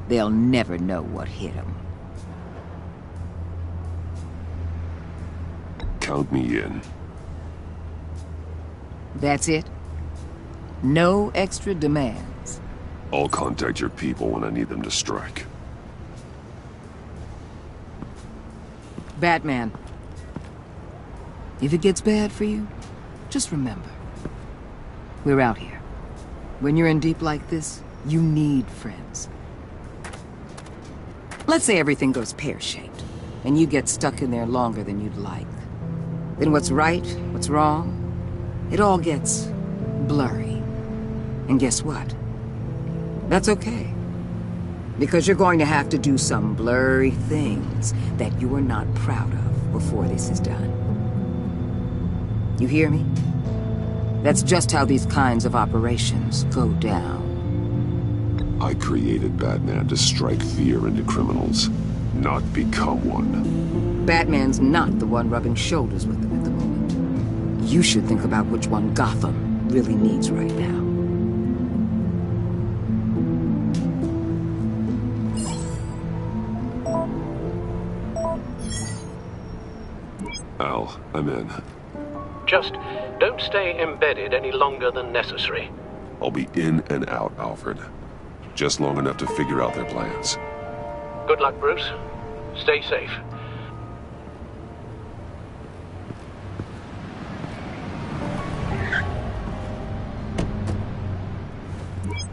They'll never know what hit them. Count me in. That's it? No extra demands? I'll contact your people when I need them to strike. Batman. If it gets bad for you, just remember. We're out here. When you're in deep like this, you need friends. Let's say everything goes pear-shaped. and you get stuck in there longer than you'd like. Then what's right, what's wrong, it all gets blurry. And guess what? That's okay. Because you're going to have to do some blurry things that you are not proud of before this is done. You hear me? That's just how these kinds of operations go down. I created Batman to strike fear into criminals, not become one. Batman's not the one rubbing shoulders with them at the moment. You should think about which one Gotham really needs right now. Al, I'm in. Just don't stay embedded any longer than necessary. I'll be in and out, Alfred. Just long enough to figure out their plans. Good luck, Bruce. Stay safe.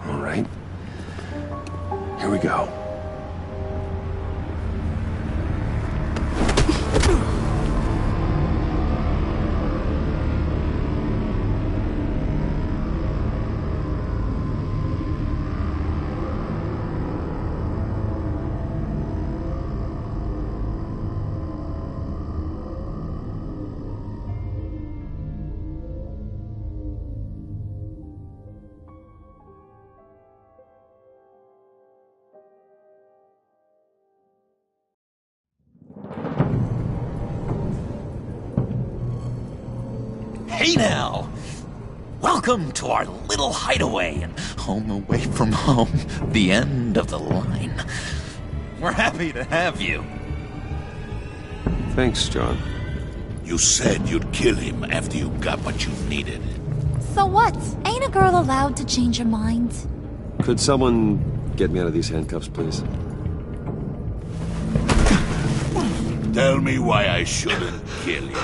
All right. Here we go. Hey now! Welcome to our little hideaway and home away from home, the end of the line. We're happy to have you. Thanks, John. You said you'd kill him after you got what you needed. So what? Ain't a girl allowed to change her mind? Could someone get me out of these handcuffs, please? Tell me why I shouldn't kill you.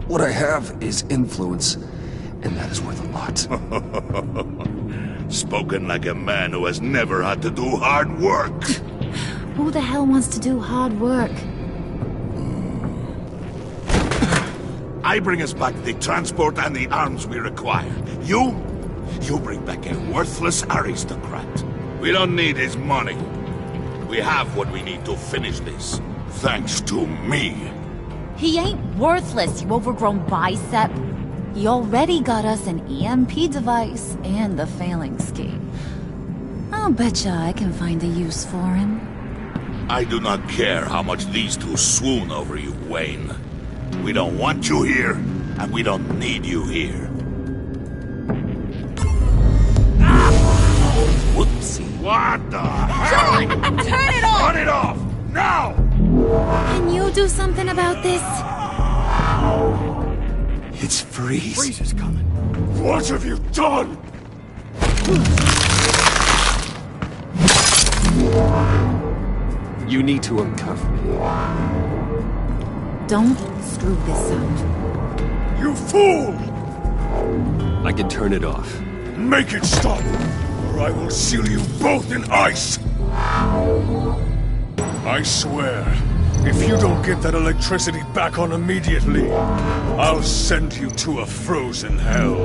What I have is influence, and that is worth a lot. Spoken like a man who has never had to do hard work. Who the hell wants to do hard work? I bring us back the transport and the arms we require. You bring back a worthless aristocrat. We don't need his money. We have what we need to finish this. Thanks to me. He ain't worthless, you overgrown bicep. He already got us an EMP device and the phalanx key. I'll betcha I can find a use for him. I do not care how much these two swoon over you, Wayne. We don't want you here, and we don't need you here. Whoopsie. What the hell? Turn it off! Turn it off! Now! Can you do something about this? It's Freeze. Freeze is coming. What have you done? You need to uncuff me. Don't screw this up. You fool! I can turn it off. Make it stop, or I will seal you both in ice! I swear, if you don't get that electricity back on immediately, I'll send you to a frozen hell.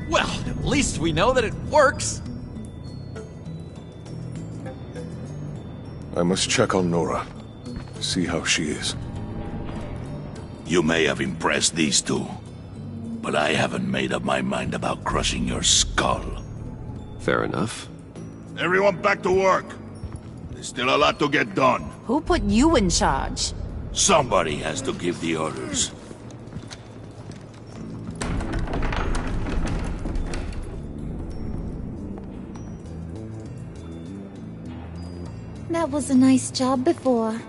Well, at least we know that it works. I must check on Nora. See how she is. You may have impressed these two, but I haven't made up my mind about crushing your skull. Fair enough. Everyone back to work. There's still a lot to get done. Who put you in charge? Somebody has to give the orders. That was a nice job before.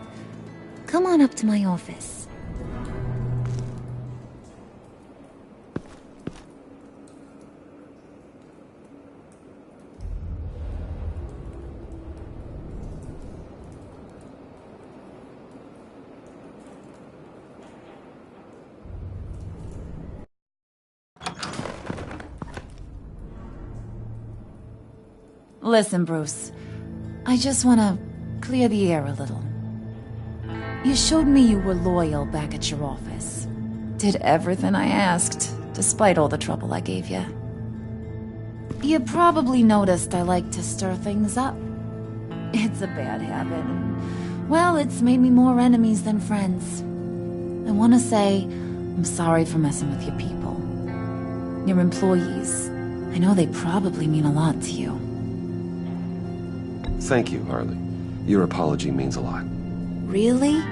Come on up to my office. Listen, Bruce. I just want to clear the air a little. You showed me you were loyal back at your office. Did everything I asked, despite all the trouble I gave you. You probably noticed I like to stir things up. It's a bad habit, and, well, it's made me more enemies than friends. I want to say I'm sorry for messing with your people. Your employees. I know they probably mean a lot to you. Thank you, Harley. Your apology means a lot. Really?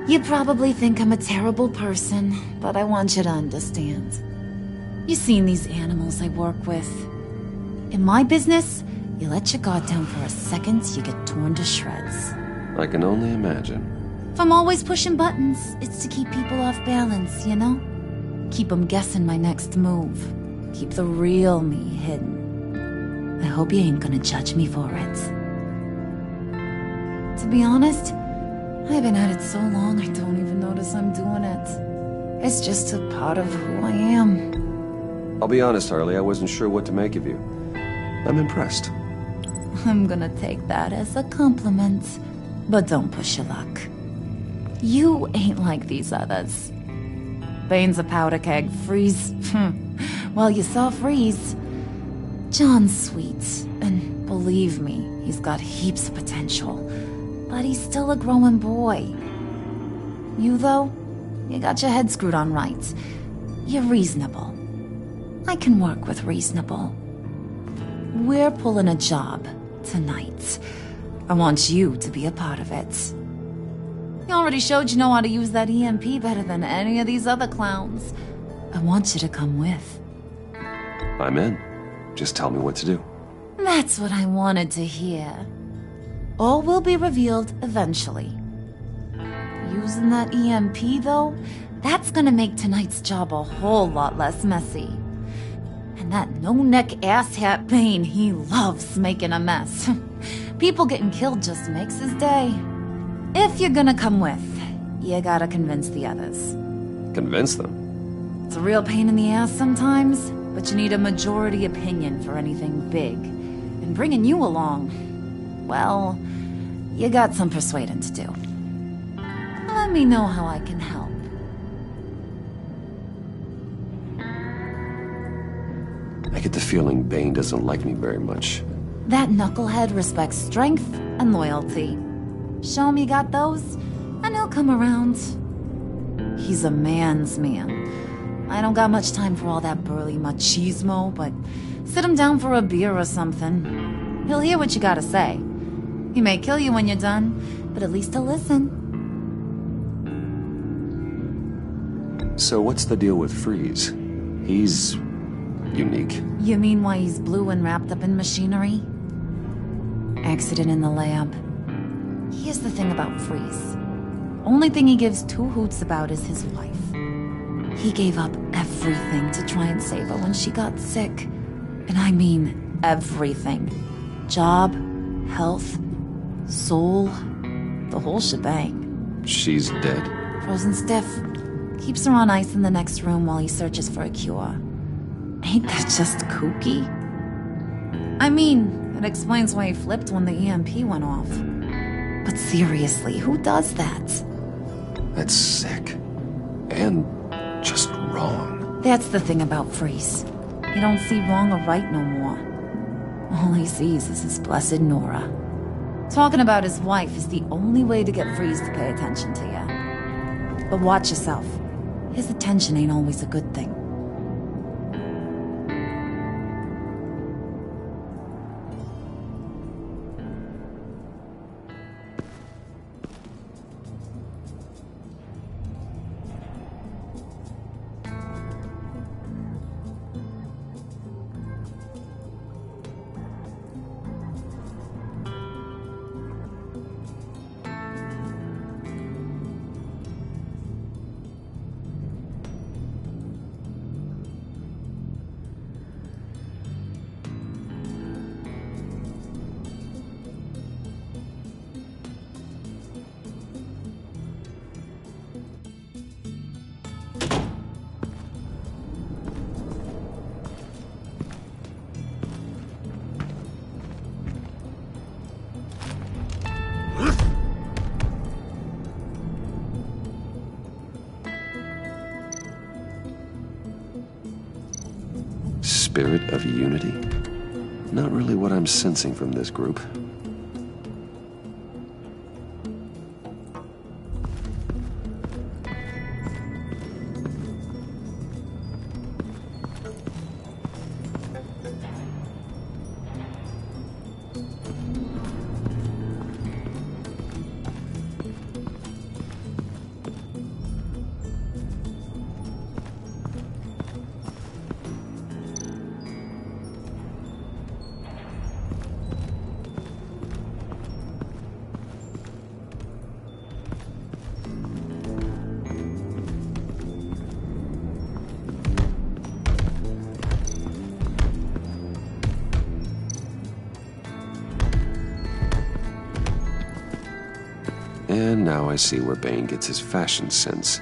You probably think I'm a terrible person, but I want you to understand. You've seen these animals I work with. In my business, you let your guard down for a second, you get torn to shreds. I can only imagine. If I'm always pushing buttons, it's to keep people off balance, you know? Keep them guessing my next move. Keep the real me hidden. I hope you ain't gonna judge me for it. To be honest, I've been at it so long I don't even notice I'm doing it. It's just a part of who I am. I'll be honest, Harley, I wasn't sure what to make of you. I'm impressed. I'm gonna take that as a compliment. But don't push your luck. You ain't like these others. Bane's a powder keg, Freeze. Well, you saw Freeze. John's sweet, and believe me, he's got heaps of potential. But he's still a growing boy. You, though, you got your head screwed on right. You're reasonable. I can work with reasonable. We're pulling a job tonight. I want you to be a part of it. You already showed you know how to use that EMP better than any of these other clowns. I want you to come with. I'm in. Just tell me what to do. That's what I wanted to hear. All will be revealed eventually. Using that EMP, though, that's gonna make tonight's job a whole lot less messy. And that no-neck asshat Bane, he loves making a mess. People getting killed just makes his day. If you're gonna come with, you gotta convince the others. Convince them? It's a real pain in the ass sometimes, but you need a majority opinion for anything big. And bringing you along, well, you got some persuading to do. Let me know how I can help. I get the feeling Bane doesn't like me very much. That knucklehead respects strength and loyalty. Show him you got those, and he'll come around. He's a man's man. I don't got much time for all that burly machismo, but sit him down for a beer or something. He'll hear what you gotta say. He may kill you when you're done, but at least he'll listen. So what's the deal with Freeze? He's unique. You mean why he's blue and wrapped up in machinery? Accident in the lab. Here's the thing about Freeze. Only thing he gives two hoots about is his wife. He gave up everything to try and save her when she got sick. And I mean everything. Job, health, soul, the whole shebang. She's dead? Frozen stiff. Keeps her on ice in the next room while he searches for a cure. Ain't that just kooky? I mean, it explains why he flipped when the EMP went off. But seriously, who does that? That's sick. And just wrong. That's the thing about Freeze. He don't see wrong or right no more. All he sees is his blessed Nora. Talking about his wife is the only way to get Freeze to pay attention to you. But watch yourself. His attention ain't always a good thing. spirit of unity? Not really what I'm sensing from this group. And now I see where Bane gets his fashion sense.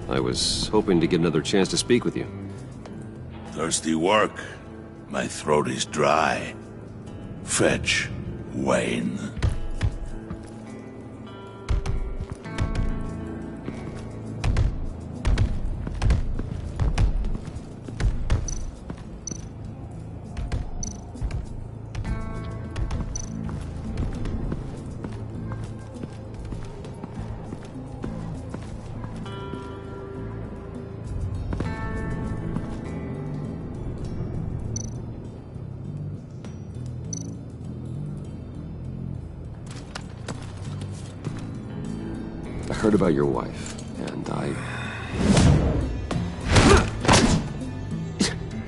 I was hoping to get another chance to speak with you. Thirsty work. My throat is dry. Fetch, Wayne. I heard about your wife, and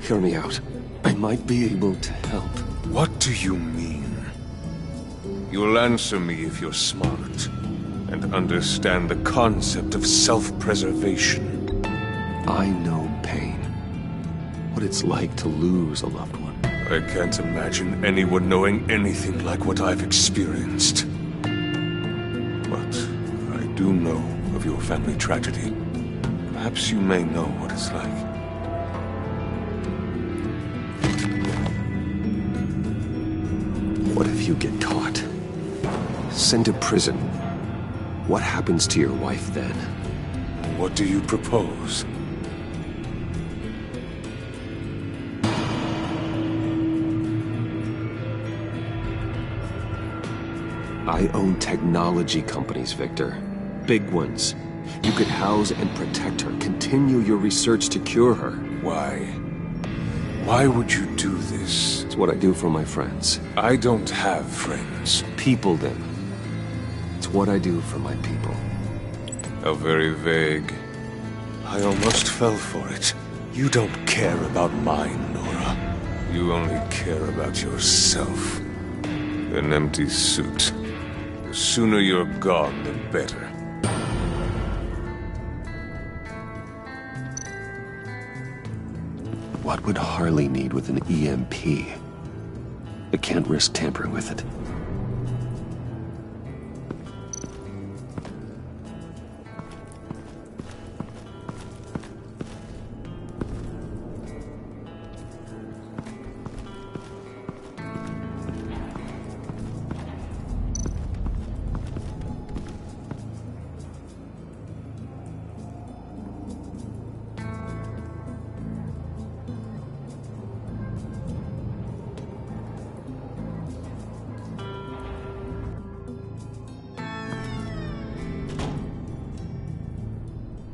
Hear me out. I might be able to help. What do you mean? You'll answer me if you're smart, and understand the concept of self-preservation. I know pain. What it's like to lose a loved one. I can't imagine anyone knowing anything like what I've experienced. But I do know of your family tragedy. Perhaps you may know what it's like. What if you get caught? Sent to prison? What happens to your wife then? What do you propose? I own technology companies, Victor. Big ones. You could house and protect her, continue your research to cure her. Why? Why would you do this? It's what I do for my friends. I don't have friends. People, then. It's what I do for my people. How very vague. I almost fell for it. You don't care about mine, Nora. You only care about yourself. An empty suit. The sooner you're gone, the better. What would Harley need with an EMP? I can't risk tampering with it.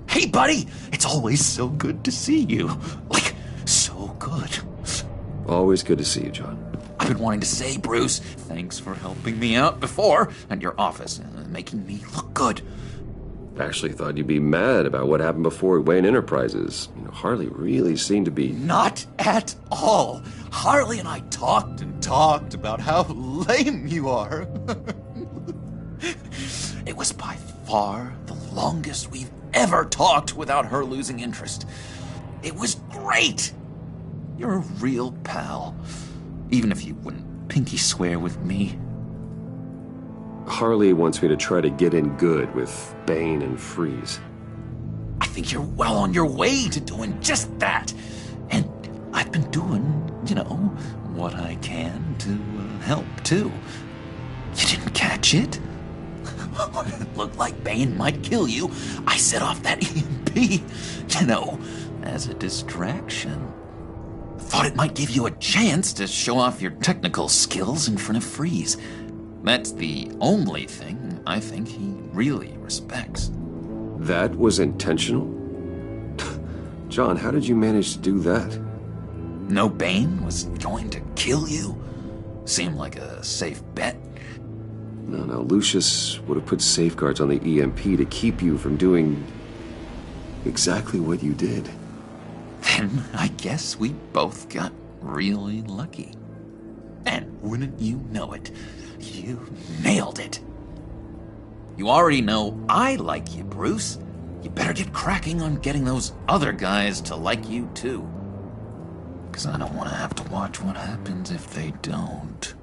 Hey, buddy! It's always so good to see you. Like, so good. Always good to see you, John. I've been wanting to say, Bruce, thanks for helping me out before, and your office, making me look good. Actually thought you'd be mad about what happened before Wayne Enterprises. You know, Harley really seemed to be... Not at all. Harley and I talked and talked about how lame you are. It was by far the longest we've ever talked without her losing interest. It was great. You're a real pal, even if you wouldn't pinky swear with me. Harley wants me to try to get in good with Bane and Freeze. I think you're well on your way to doing just that. And I've been doing, what I can to help, too. You didn't catch it? It looked like Bane might kill you. I set off that EMP, as a distraction. Thought it might give you a chance to show off your technical skills in front of Freeze. That's the only thing I think he really respects. That was intentional? John, how did you manage to do that? No Bane was going to kill you? Seemed like a safe bet. No, Lucius would have put safeguards on the EMP to keep you from doing exactly what you did. Then I guess we both got really lucky. And wouldn't you know it, you nailed it. You already know I like you, Bruce. You better get cracking on getting those other guys to like you, too. Because I don't want to have to watch what happens if they don't.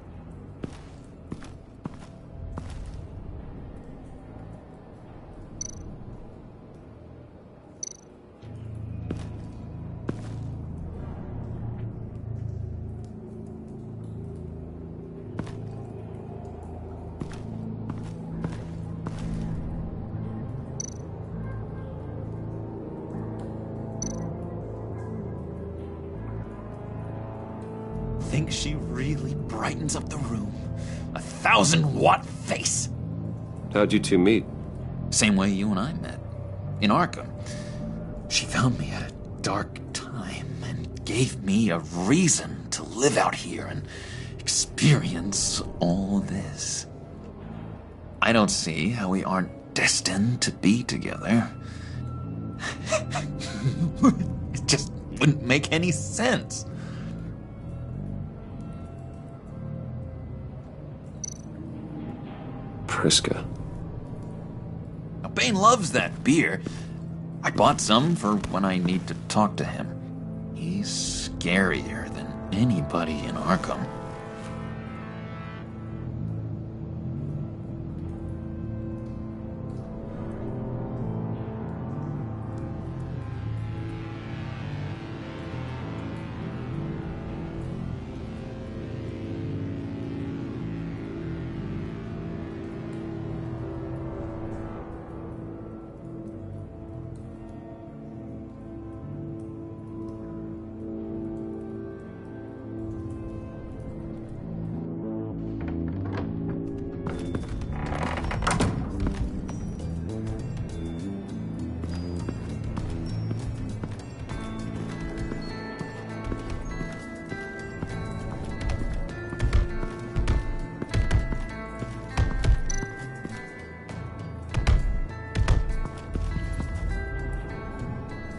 Think she really brightens up the room. 1,000-watt face. How'd you two meet? Same way you and I met. In Arkham. She found me at a dark time and gave me a reason to live out here and experience all this. I don't see how we aren't destined to be together. It just wouldn't make any sense. Priska. Now, Bane loves that beer. I bought some for when I need to talk to him. He's scarier than anybody in Arkham.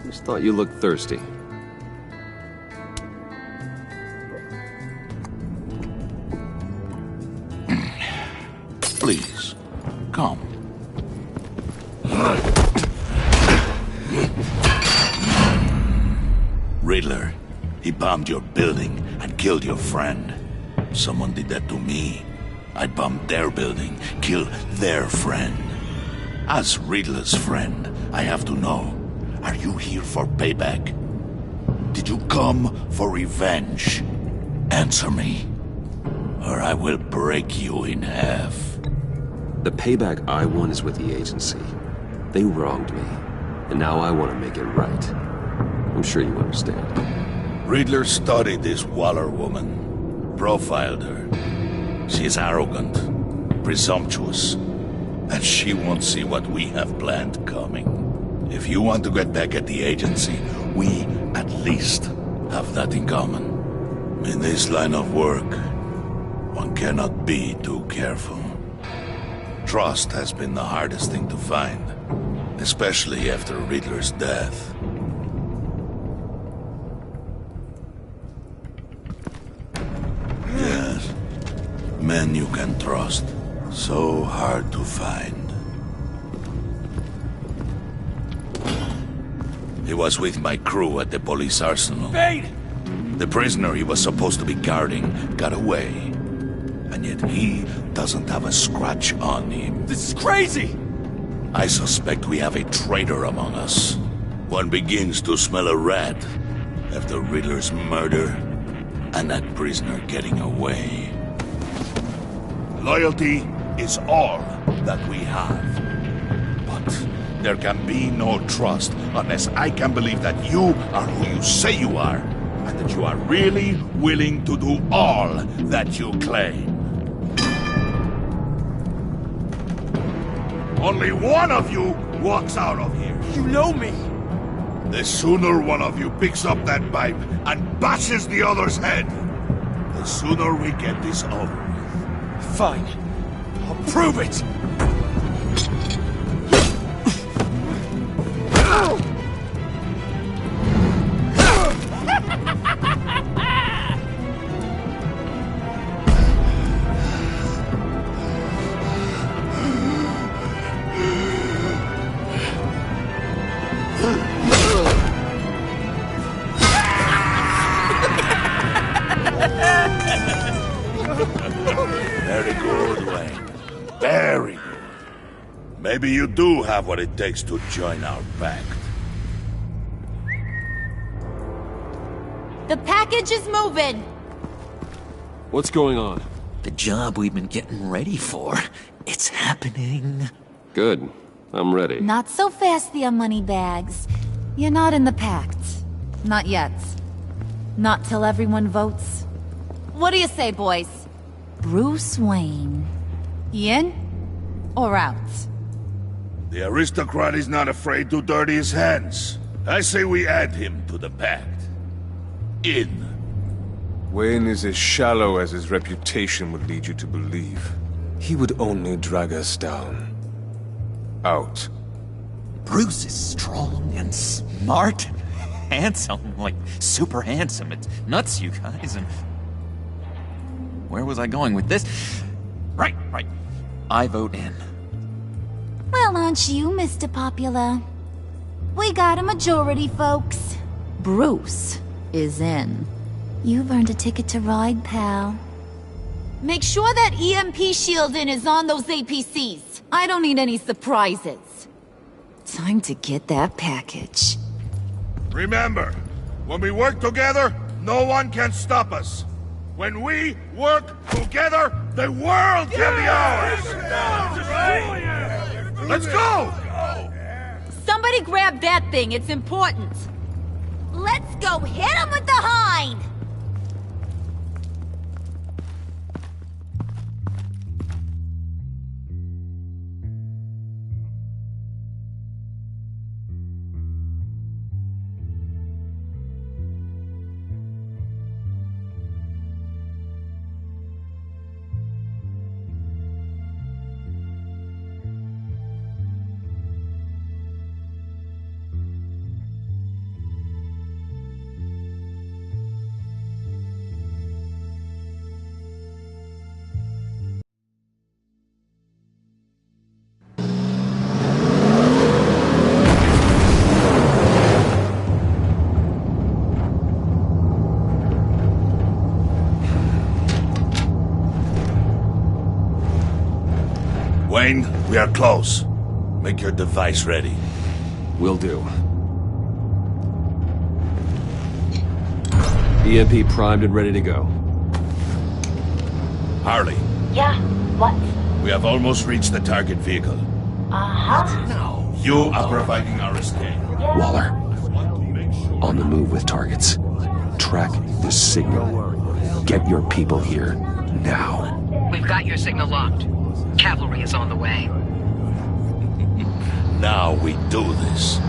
Just thought you looked thirsty. Please, come. Riddler, he bombed your building and killed your friend. Someone did that to me. I'd bomb their building, kill their friend. As Riddler's friend, I have to know, are you here for payback? Did you come for revenge? Answer me, or I will break you in half. The payback I want is with the agency. They wronged me, and now I want to make it right. I'm sure you understand. Riddler studied this Waller woman, profiled her. She is arrogant, presumptuous, and she won't see what we have planned coming. If you want to get back at the agency, we at least have that in common. In this line of work, one cannot be too careful. Trust has been the hardest thing to find, especially after Riddler's death. Yes, men you can trust. So hard to find. He was with my crew at the police arsenal. Bane! The prisoner he was supposed to be guarding got away. And yet he doesn't have a scratch on him. This is crazy! I suspect we have a traitor among us. One begins to smell a rat after Riddler's murder and that prisoner getting away. Loyalty is all that we have. But there can be no trust unless I can believe that you are who you say you are, and that you are really willing to do all that you claim. Only one of you walks out of here. You know me. The sooner one of you picks up that pipe and bashes the other's head, the sooner we get this over with. Fine. I'll prove it! Very good, Wayne. Very good. Maybe you do have what it takes to join our pact. The package is moving! What's going on? The job we've been getting ready for. It's happening. Good. I'm ready. Not so fast, the Moneybags. You're not in the pact. Not yet. Not till everyone votes. What do you say, boys? Bruce Wayne. In or out? The aristocrat is not afraid to dirty his hands. I say we add him to the pact. In. Wayne is as shallow as his reputation would lead you to believe. He would only drag us down. Out. Bruce is strong and smart and handsome, like super handsome. It's nuts, you guys, and... Where was I going with this? Right. I vote in. Well, aren't you, Mr. Popular? We got a majority, folks. Bruce is in. You've earned a ticket to ride, pal. Make sure that EMP shielding is on those APCs. I don't need any surprises. Time to get that package. Remember, when we work together, no one can stop us. When we work together, the world can be ours! Let's go! Somebody grab that thing, it's important. Let's go hit him with the hind! Wayne, we are close. Make your device ready. Will do. EMP primed and ready to go. Harley. Yeah, what? We have almost reached the target vehicle. Uh-huh. Now, you are providing our escape. Waller. On the move with targets. Track the signal. Get your people here, now. We've got your signal locked. Cavalry is on the way. Now we do this.